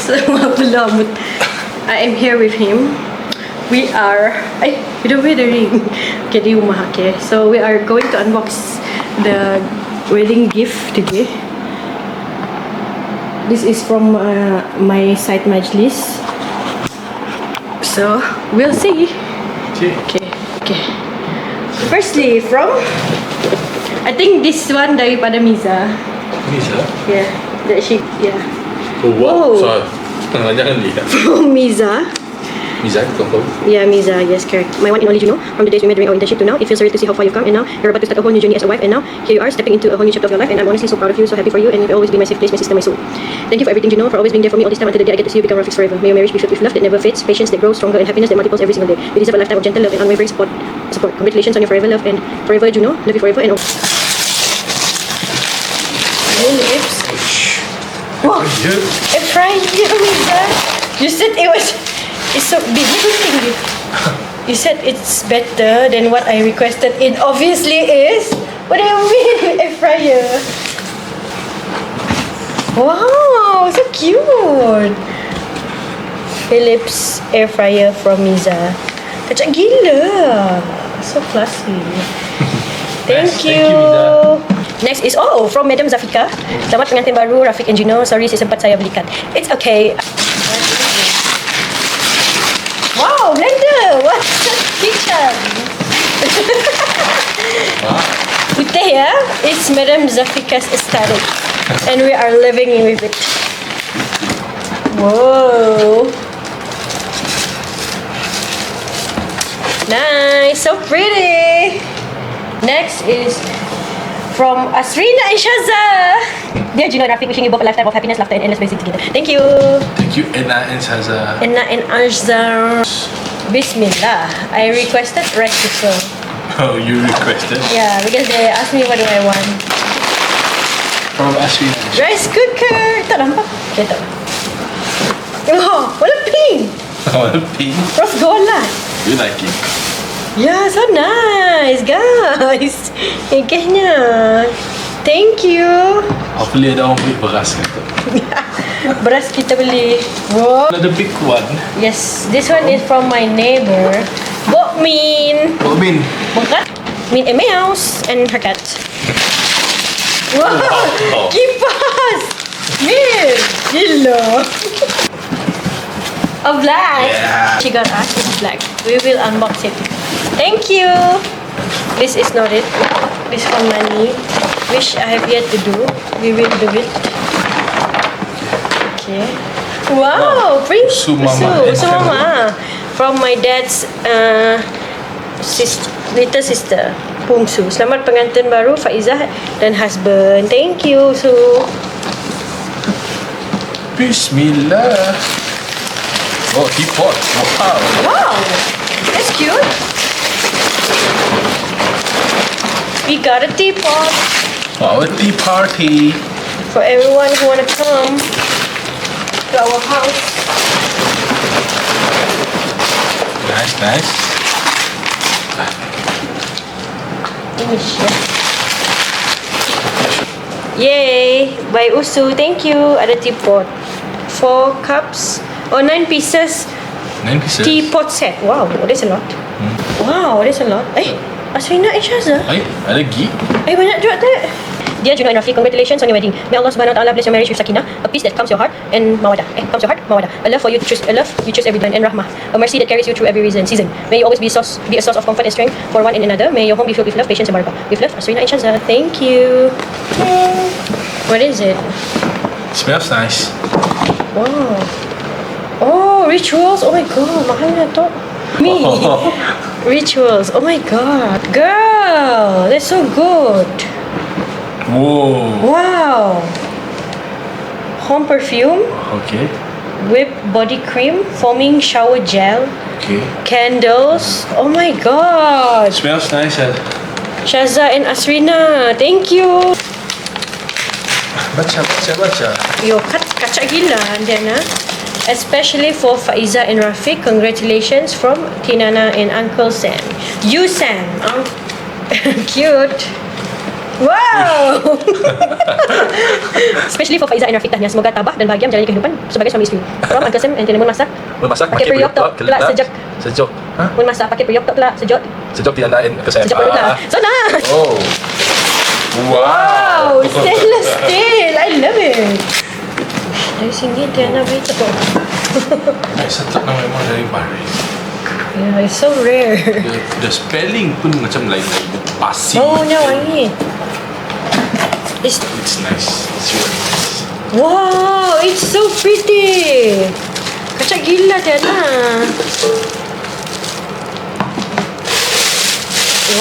S2: Semua belum. I am here with him. We are we don't wear the ring. Okay, di rumah. Okay, so we are going to unbox the wedding gift today. This is from my side majlis. So we'll see. Okay. Firstly, from I think this one daripada Miza. Yeah, that she
S7: Wow. So, jangan lihat.
S2: From Miza.
S7: Miza, confirm.
S2: Yeah, Miza, yes, correct. My one and only Juno, from the days we met during our internship to now, it feels surreal to see how far you've come, and now you're about to start a whole new journey as a wife, and now here you are stepping into a whole new chapter of your life, and I'm honestly so proud of you, so happy for you, and you'll always be my safe place, my sister, my soul. Thank you for everything, Juno, for always being there for me all this time until the day I get to see you become Rafiq's forever. May your marriage be filled with love that never fades, patience that grows stronger, and happiness that multiples every single day. You deserve a lifetime of gentle love and unwavering support. Congratulations on your forever love, and forever, Juno, love you forever, and all. Lips. Wow, a pride, Miza. You said it's so big. Good thing. You said it's better than what I requested. It obviously is. What do you mean, air fryer? Wow, so cute. Philips air fryer from Miza. Kacak gila. So classy. Thank you. Next is from Madam Zafika. Selamat pengantin baru Rafiq and Juno. Sorry sempat saya belikan. It's okay. Wow, blender. What kitchen? Putih ya. It's Madam Zafika's aesthetic, and we are living with it. Whoa. Nice, so pretty. Next is from Asrina and Shaza. Dear Juno and Rafiq, wishing you both a lifetime of happiness, laughter, and endless blessings together. Thank you.
S7: Thank you, Enna and Shaza.
S2: Enna and Ashza. Bismillah. I requested rice cooker.
S7: Oh, you requested?
S2: Yeah, because they asked me what do I want.
S7: From Asrina.
S2: Rice cooker. Tak nampak? Okay, tak. Oh, wala pink.
S7: Oh, the pink.
S2: Rose gold lah.
S7: You like it?
S2: Yeah, so nice, guys. Ikehnya. Thank you.
S7: Hopefully ada orang beli beras kata.
S2: Beras kita beli. Wow.
S7: The big one.
S2: Yes, this one is from my neighbor. Bokmin.
S7: Bokmin.
S2: Bukan? Min and Mouse and her cat. Wow. Kipas. Min. Gila. A black.
S7: Yeah.
S2: She got us. It's black. We will unbox it. Thank you. This is not it. This for money, which I have yet to do. We will do it. Okay. Wow, Prince Sumama from my dad's little sister, Pungsu. Selamat pengantin baru Faizah dan husband. Thank you, Su.
S7: Bismillah. Oh, teapot. Wow.
S2: Wow, that's cute. We got a teapot.
S7: Oh, a tea party.
S2: For everyone who wanna come to our house.
S7: Nice, nice.
S2: Finish, ya. Yay! By Usu, thank you. Ada teapot. 4 cups. 9 pieces.
S7: 9 pieces.
S2: Teapot set. Wow, that's a lot. Wow, that's a lot. Asrina and Shazza.
S7: Ada lagi?
S2: Banyak juga tu. Dear Juno and Rafiq, congratulations on your wedding. May Allah subhanahu wa ta'ala bless your marriage with sakinah, a peace that calms your heart, and mawadah. Calms your heart, mawadah. A love for you to choose, a love you choose every time, and rahmah. A mercy that carries you through every season. May you always be a source of comfort and strength for one and another. May your home be filled with love, patience, and barakah. With love, Asrina and Shazza. Thank you. What is it?
S7: Smells nice.
S2: Wow. Oh, rituals. Oh my god, mahal na to. Me. Rituals. Oh my god. Girl, that's so good.
S7: Whoa.
S2: Wow. Home perfume.
S7: Okay.
S2: Whipped body cream. Foaming shower gel.
S7: Okay.
S2: Candles. Oh my god.
S7: Smells nice.
S2: Shazza and Asrina, thank you.
S7: Baca.
S2: Yo, kacak gila Diana. Especially for Faiza and Rafiq, congratulations from Tinana and Uncle Sam. You Sam. Cute. Wow. Especially for Faiza and Rafiq, tahniah. Semoga tabah dan bahagia menjalani kehidupan sebagai suami isteri. From Uncle Sam and Tinana. Mun masak pakai periuk tok kelak sejak. Mun masak pakai periuk tok kelak sejak.
S7: Sejak Tiana and Kesem.
S2: Sejak perut lah. So nice.
S7: Oh.
S2: Wow, stainless steel. I love it. Dari sini Tiana beli cepat.
S7: Satu nama memang dari Paris.
S2: Yeah, it's so rare.
S7: The spelling pun macam lain-lain. Pasti.
S2: Baunya wangi.
S7: It's nice. It's really nice.
S2: Wow, it's so pretty. Kacak gila Tiana.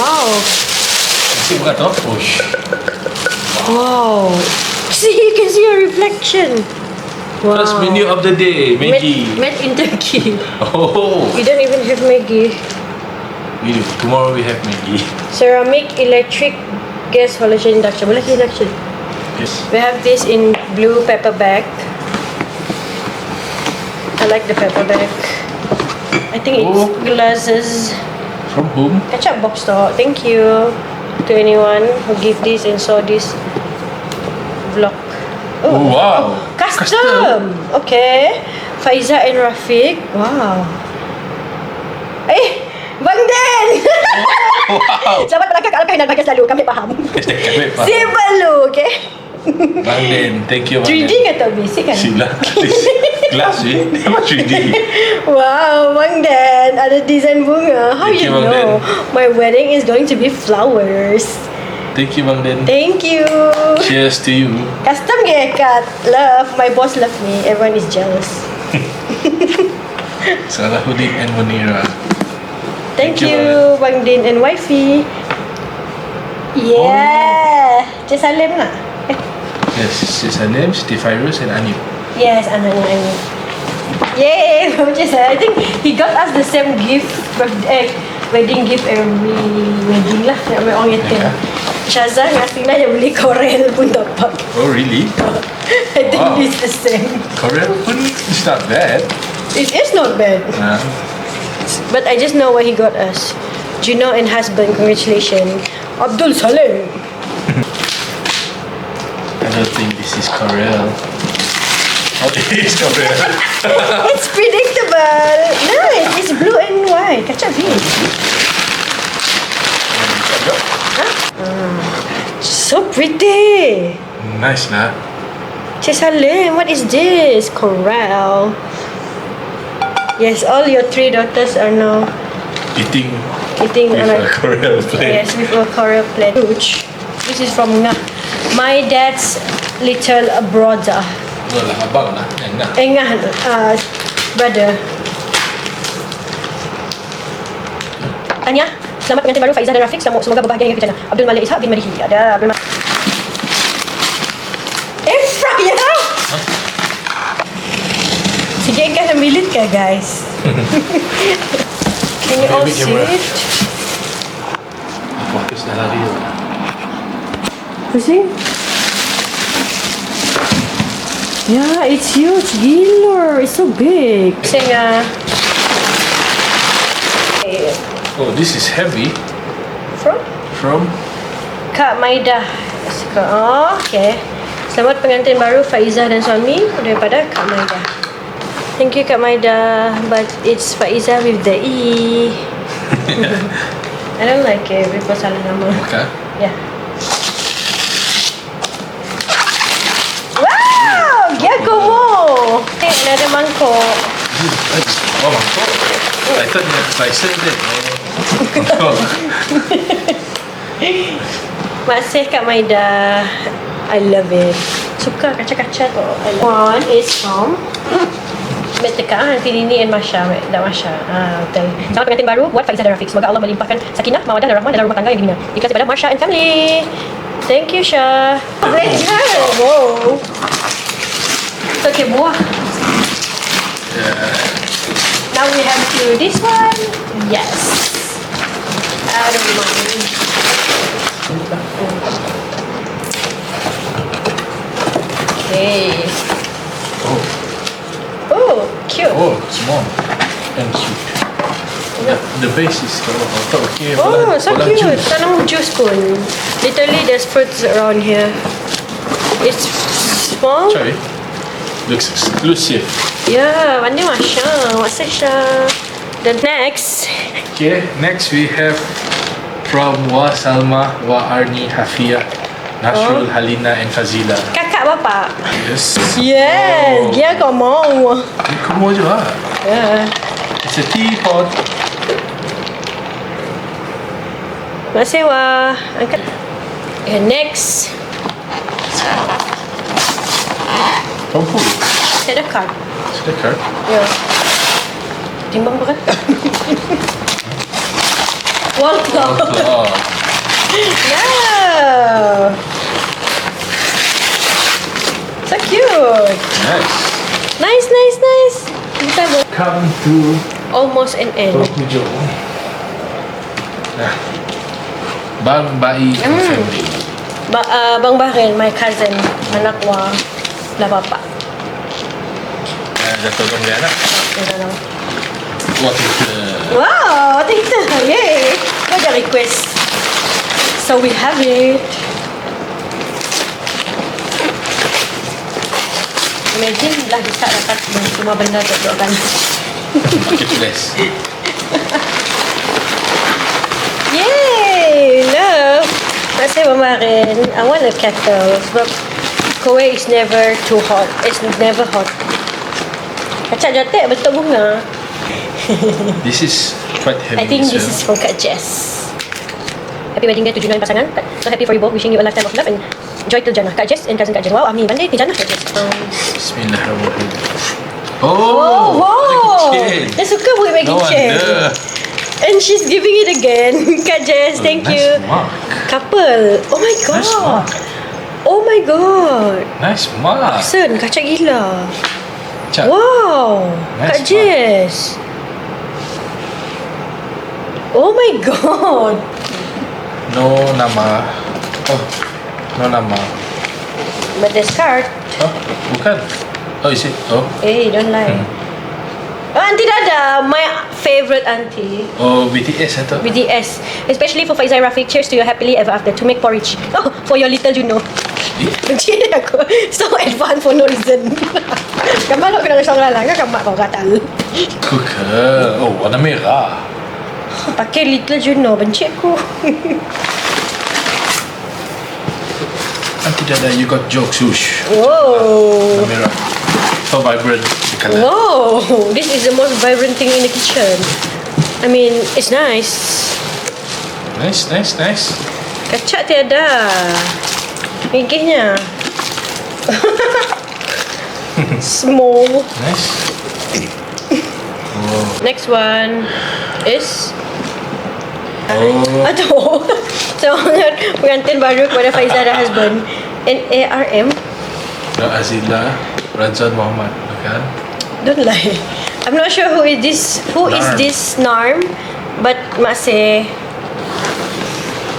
S2: Wow.
S7: Masih buka tu? Push.
S2: Wow. See, you can see your reflection. Wow.
S7: First menu of the day, Maggi.
S2: Made in Turkey.
S7: Oh.
S2: You don't even have Maggi.
S7: We do. Tomorrow we have Maggi.
S2: Ceramic, electric, gas, halogen induction. Boleh ke induction?
S7: Yes.
S2: We have this in blue paper bag. I like the paper bag. I think it's glasses.
S7: From whom?
S2: Ketchup box store. Thank you to anyone who give this and saw this vlog.
S7: Oh wow.
S2: Custom. Okay. Faiza and Rafiq. Wow. Bang Den.
S7: Wow.
S2: Selamat melangkah ke arah kehendak bahagia selalu. Kami faham.
S7: Kami faham.
S2: Simple lu, okay?
S7: Bang Den, thank you Bang
S2: 3D
S7: Den.
S2: kata basic kan?
S7: Sila. Glass eh. Apa 3D?
S2: Wow, Bang Dan, ada design bunga. How
S7: Thank
S2: you
S7: you, Bang
S2: know? My wedding is going to be flowers.
S7: Thank you Bang Den.
S2: Thank you.
S7: Cheers to you.
S2: Custom kat love. My boss love me. Everyone is jealous.
S7: Salahuddin and Munira.
S2: Thank you, Bang Din and wifey. Yeah. Cik Salim nak?
S7: Yes, Cik Salim, Siti Fairuz and Anip.
S2: Yes, anaknya Ani. Yay, Cik Salim. I think he got us the same gift, wedding gift every wedding lah. Nak ambil orang yatim. Shazza dengan Asrina yang beli Corel pun dapat.
S7: Oh really?
S2: I think it's the same.
S7: Korea pun is not bad.
S2: It is not bad. But I just know what he got us. Juno and husband, congratulations. Abdul Salim.
S7: I don't think this is Corel. Oh, it is Corel.
S2: It's predictable. Nice. It's blue and white. Kacak beef. So pretty.
S7: Nice lah.
S2: Cik Salim, what is this? Corral. Yes, all your 3 daughters are now
S7: Eating
S2: eating
S7: with
S2: on
S7: a Corel plate.
S2: Yes, with a Corel plate. Huge. This is from Ngah. My dad's little brother.
S7: Lah, abang lah.
S2: Ngah, brother. Tanya, selamat pengantin baru Faizah dan Rafiq. Semoga berbahagia hingga ke jannah. Abdul Malik Ishak bin Madihi. Ada Abdul Malik. Efra ya? Sikit kan milit ke guys? Can you all see it?
S7: Aku harus dah lari.
S2: You see? Yeah, it's huge. Gila, it's so big. Sayang.
S7: Oh, this is heavy.
S2: From?
S12: From?
S2: Kak Maidah. Oh, okay. Selamat pengantin baru Faizah dan suami daripada Kak Maidah. Thank you Kak Maidah, but it's Faizah with the E. I don't like it. People salah nama.
S12: Okay.
S2: Yeah. Wow, Giacomo. Hey, another mangkok.
S12: Oh, mangkok. I thought you had slices there. Oh.
S2: Masih Kak Maida. I love it. Suka kaca-kaca tu. One is from Meteka, Aunty Nini and Masha. Dan Masha. Betul. Selamat pengantin baru buat Faizah dan Rafiq. Semoga Allah melimpahkan sakinah, mawadah dan rahmah dalam rumah tangga yang dibina. Ikhlas kepada Masha and family. Thank you, Syah. Great job. Wow. Okay, buah. Now we have to do this one. Yes. I don't mind. Okay. Oh, cute.
S12: Oh, small and cute. The base is okay.
S2: Oh, so cute. Tanam juice pun. Literally, there's fruits around here. It's small.
S12: Sorry. Looks exclusive.
S2: Yeah, pandai Masya. What's Syah? The next.
S12: Okay, next we have from Wa Salma, Wa Arni, Hafia, Nasrul, Halina and Fazila.
S2: Kakak bapa.
S12: Yes.
S2: Yes, dia ngomong.
S12: Kamu juga.
S2: Yeah.
S12: It's a teapot.
S2: Masih Wah. Angkat. And next.
S12: From who?
S2: Ada card.
S12: The card.
S2: Yeah. Timbang berat. Wall clock. Yeah. So cute.
S12: Nice.
S2: Nice. Kita
S12: come to
S2: almost an end.
S12: Penghujung. Nah. Bang Bai and family.
S2: Bang Bahrain, my cousin, anak Wah, lah bapa.
S12: Jatuh dong dia anak. What is the...
S2: Wow, thank you. Yay. What the request? So we have it. Imagine lah kita dapat semua benda tu kan.
S12: Marketplace.
S2: Yay, love. Masih kemarin, I want a kettle. Sebab Kuwait is never too hot. It's never hot. Kacak jatik betul bunga.
S12: This is quite heavy.
S2: I think this is from Kak Jess. Happy wedding day to Juno and pasangan. So happy for you both. Wishing you a lifetime of love and joy till Jannah. Kak Jess and cousin Kak Jess. Wow, Ami pandai ni Jannah Kak Jess.
S12: Bismillahirrahmanirrahim.
S2: Oh, wow. Dia suka buat bagi chair. And she's giving it again. Kak Jess, thank
S12: nice
S2: you.
S12: Mark.
S2: Couple. Oh my god.
S12: Nice mark.
S2: Oh my god.
S12: Nice mark.
S2: Sen, kacak gila.
S12: Kacak.
S2: Wow.
S12: Nice
S2: Kak Jess. Oh my god.
S12: No nama. Oh, no nama.
S2: But there's card.
S12: Oh, bukan. Oh, is it? Oh.
S2: Eh, don't lie. Oh, Auntie Dada, my favorite auntie.
S12: Oh, BTS atau?
S2: BTS. Especially for Faizah Rafiq. Cheers to your happily ever after. To make porridge. Oh, for your little Juno. Benci aku. So advanced for no reason. Kamu nak kena risau lalang kan kamu kau gatal.
S12: Kuka. Oh, warna merah.
S2: Pakai little Juno. Benci aku.
S12: Auntie Dada, you got jokes, whoosh.
S2: Whoa.
S12: Warna merah. So vibrant the color.
S2: Whoa. This is the most vibrant thing in the kitchen. I mean, it's nice.
S12: Nice.
S2: Kacak tiada. Gigihnya. Small.
S12: Nice. Oh.
S2: Next one is
S12: Oh.
S2: aduh. Semangat pengantin baru kepada Faizah dan husband. NARM.
S12: Azila Razan Muhammad, bukan?
S2: Don't lie. I'm not sure who is this. Who is this Narm? But masih.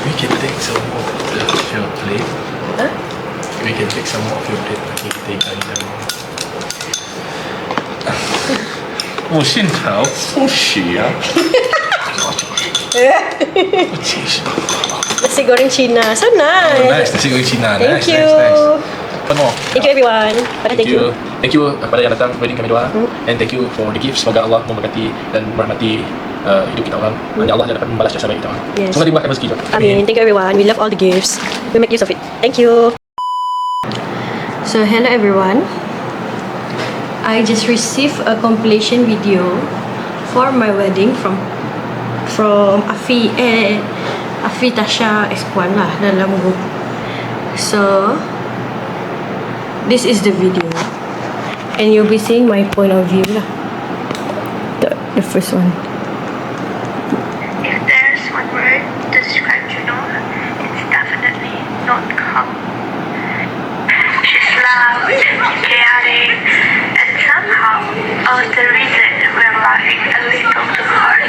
S12: We can take some of your plate.
S2: Huh?
S12: We can take some of your plate. Okay, take them. Oh, 线条不许啊！不及时。
S2: Nasi goreng Cina. So nice.
S12: Oh, nice. Nasi goreng Cina.
S2: Thank
S12: Nice,
S2: you.
S12: nice, nice. One more.
S2: Thank you everyone. Thank you.
S12: Thank you kepada yang datang wedding kami doa. And thank you for the gifts. Semoga Allah memberkati dan merahmati hidup kita orang. Dan Allah dapat membalas jasa baik kita orang.
S2: Yes.
S12: Semoga dimurahkan rezeki juga.
S2: Amin. Thank you everyone. We love all the gifts. We make use of it. Thank you. So hello everyone. I just received a compilation video for my wedding from Afi Tasha X1 lah dalam group. So this is the video and you'll be seeing my point of view lah. The first one.
S16: If there's one word to describe Juno, it's definitely not calm. She's loud, chaotic, and somehow all the reason we're laughing a little too hard.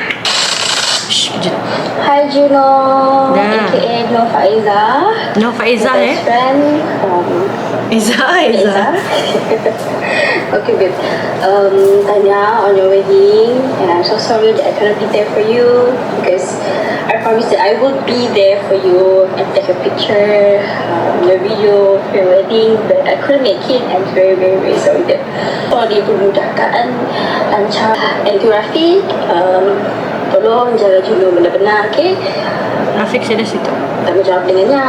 S3: Hi Juno, aka No Faiza.
S2: No Faiza
S3: best friend from
S2: Iza.
S3: Okay, good. Tanya on your wedding, and I'm so sorry that I cannot be there for you because I promised that I would be there for you and take a picture, your video for your wedding, but I couldn't make it. I'm very, very, very sorry that all dipermudahkan lancar. And to Rafiq, tolong jaga Juno benar-benar, okay?
S2: Rafiq saya dah situ.
S3: Tanggungjawab dengannya,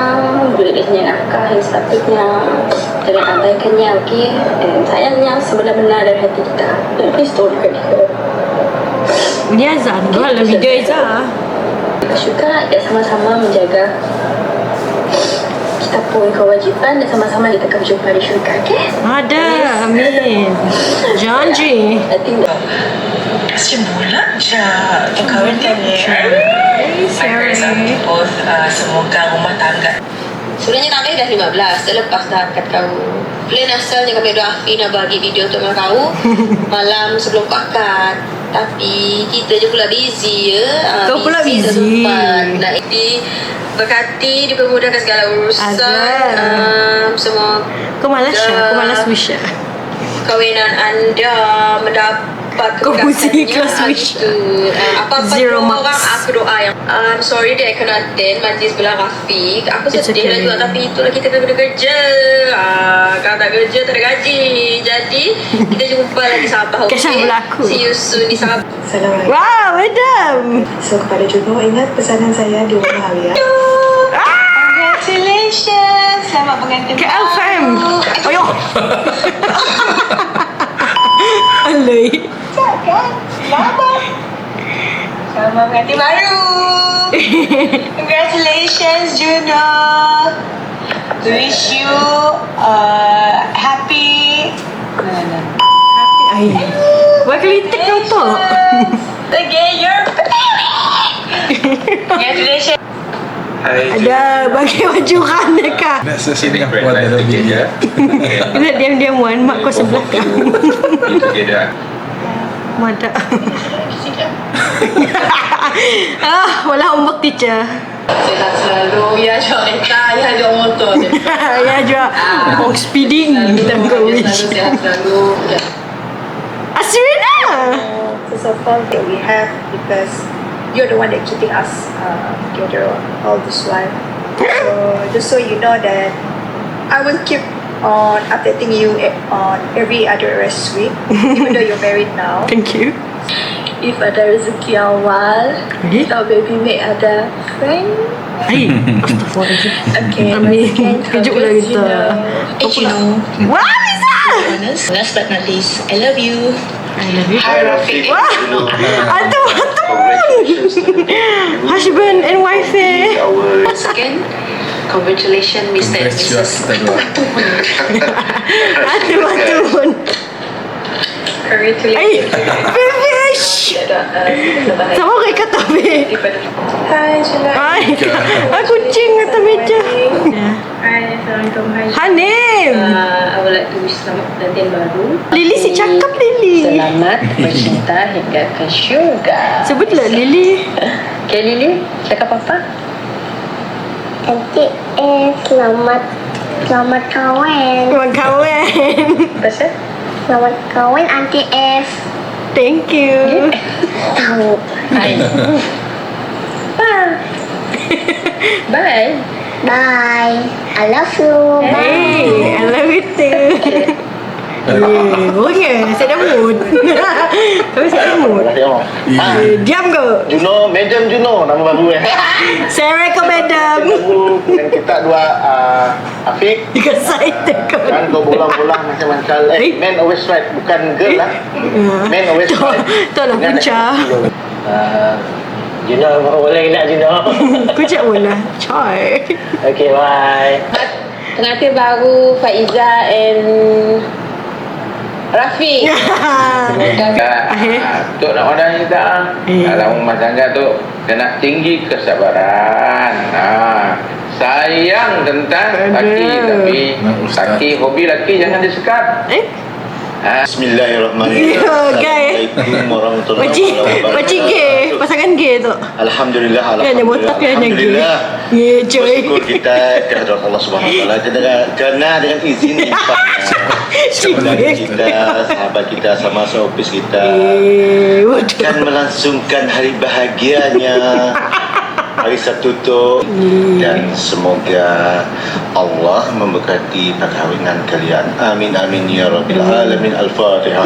S3: belinya nafkah yang sepatutnya, jangan abaikannya, okay? Dan sayangnya sebenar-benar dari hati kita. Please don't hurt her.
S2: Dia Azan, dalam video Iza.
S3: Kita suka dan sama-sama menjaga kita pun kewajipan dan sama-sama kita akan berjumpa di syurga, okay?
S2: Ada, amin. Janji.
S3: I think
S1: Sebulan je perkahwinan ni. I'm very sorry both semoga rumah tangga.
S3: sebenarnya kami dah 15, dah lepas dah akad kau. Plan asalnya kami doa Afi nak bagi video untuk kau malam sebelum kau akad. Tapi kita je pula busy ya.
S2: Kau pula busy.
S3: Nak berkati, dipermudahkan segala urusan. Semua.
S2: Kau malas ya? Kau malas wish ya?
S3: Kawinan anda mendapat
S2: kau mesti ikhlas wish.
S3: Apa-apa
S2: Zero
S3: orang
S2: marks.
S3: aku doa yang I'm sorry that I cannot attend majlis belah Rafiq. Aku sedih lah juga, tapi itulah kita kena kerja. Kalau tak kerja tak ada gaji. Jadi kita jumpa lagi Sabah, okay? See you soon di Sabah.
S1: Assalamualaikum.
S2: Wow, madam.
S1: So kepada Juno, ingat pesanan saya di rumah Alia. Congratulations. Selamat pengantin
S2: baru. KL Ayo. Alay.
S1: Kan? Selamat. Selamat pengantin baru. Congratulations Juno. Wish you happy.
S2: Ay. Buat kelitik kau tu.
S1: Again, you're congratulations.
S2: Ada bagi baju kan dekat.
S12: Nak sesini aku ada lebih ya.
S2: Kita diam-diam Wan, mak kau sebelah kau. Mada. Walau homework teacher.
S3: Sehat selalu. Ya jual kereta, ya jual motor.
S2: Ya jual orang speeding. Kita kau wish.
S3: Sehat selalu.
S2: Asrina.
S17: First of all that we have, because you're the one that keeping us together all this while. So just so you know that I will keep on updating you on every other rest week, even though you're married now.
S2: Thank you.
S17: If ada rezeki awal, kita baby make ada friend.
S2: Hai, astagfirullahaladzim.
S17: Okay,
S2: amin. Kejut lah kita.
S17: Juno.
S2: Wah, Lisa!
S17: Last but not least, I love you.
S2: I love you.
S17: Hi, Rafiq.
S2: Wah, aduh. Husband and wife.
S17: Once again, congratulations, Mr. and Mrs.
S2: Aduh.
S17: Congratulations.
S2: Fish. Sama kayak kata be.
S17: Hai, Juno.
S2: Hai, kucing kata meja.
S17: Hai, Assalamualaikum. Hai.
S2: Hanim.
S17: I would like to wish selamat pengantin baru.
S2: Lily si cakap Lily.
S17: Selamat bercinta hingga ke syurga.
S2: Sebutlah Lily.
S17: Okay, Lily, cakap apa?
S18: Auntie selamat kahwin.
S2: Selamat kahwin.
S17: Pasal?
S18: Selamat kahwin Auntie F.
S2: Thank you.
S18: Tahu.
S17: Hai.
S3: Bye.
S18: Bye. I love you.
S2: Hey, I love you too. Boleh, saya dah mood. Tapi saya dah mood. Diam ke?
S19: Juno, Madam Juno nama baru
S2: Sarah ke Madam?
S19: Dan kita dua Afiq.
S2: Excited ke?
S19: Kan kau bolang-bolang macam-macam. Man always right, bukan girl lah. Man always right.
S2: Tu lah punca.
S19: Juno, boleh nak Juno?
S2: Punca boleh. Coy.
S19: Okay, bye.
S3: Pengantin baru Faiza and Rafiq.
S5: Untuk nak orang kita dalam rumah tangga tu kena tinggi kesabaran. Sayang tentang laki, tapi laki, hobi laki jangan disekat.
S19: Bismillahirrahmanirrahim. Assalamualaikum warahmatullahi wabarakatuh.
S2: Pakcik gay, pasangan gay tu.
S19: Alhamdulillah.
S2: Hanya botak hanya gay. Ya, coy.
S19: Bersyukur kita kehadirat Allah Subhanahu Wa Taala kerana dengan izin limpahnya kita, sahabat kita, sama seopis kita akan melangsungkan hari bahagianya hari Sabtu tu, dan semoga Allah memberkati perkahwinan kalian. Amin amin ya rabbil alamin. Al-Fatihah.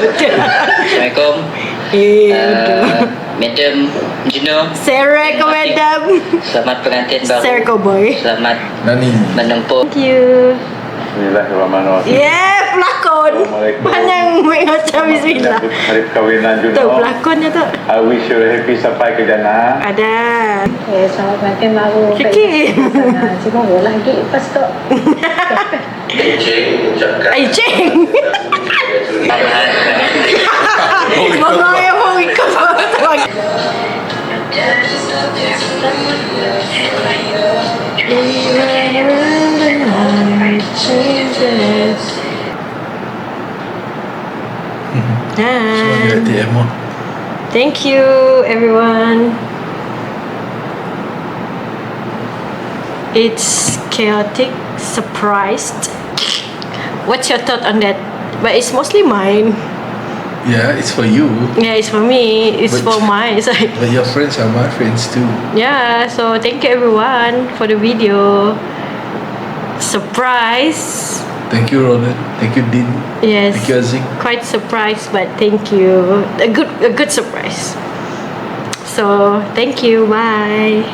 S20: Assalamualaikum. Madam Juno.
S2: Sarah ke Madam?
S20: Selamat pengantin baru.
S2: Sarah Cowboy.
S20: Selamat menempuh.
S2: Thank you.
S5: Bismillahirrahmanirrahim.
S2: Yeah, pelakon. Pandang macam bismillah.
S5: Hari perkahwinan Juno.
S2: Tu pelakonnya tu.
S5: I wish you happy sampai ke jannah.
S2: Ada.
S3: Selamat pengantin baru.
S2: Sikit.
S3: Cuma bola lagi lepas tu.
S2: Ceng. Mama yang mau ikut sama-sama. Thank you everyone. It's chaotic, surprised. What's your thought on that? But it's mostly mine.
S12: Yeah, it's for you.
S2: Yeah, it's for me. It's
S12: But-
S2: for mine. So
S12: But your friends are my friends too.
S2: yeah, so thank you everyone for the video. Surprise.
S12: Thank you, Ronan. Thank you, Dean.
S2: Yes.
S12: Thank you, Azik.
S2: Quite surprised, but thank you. A good surprise. So thank you. Bye.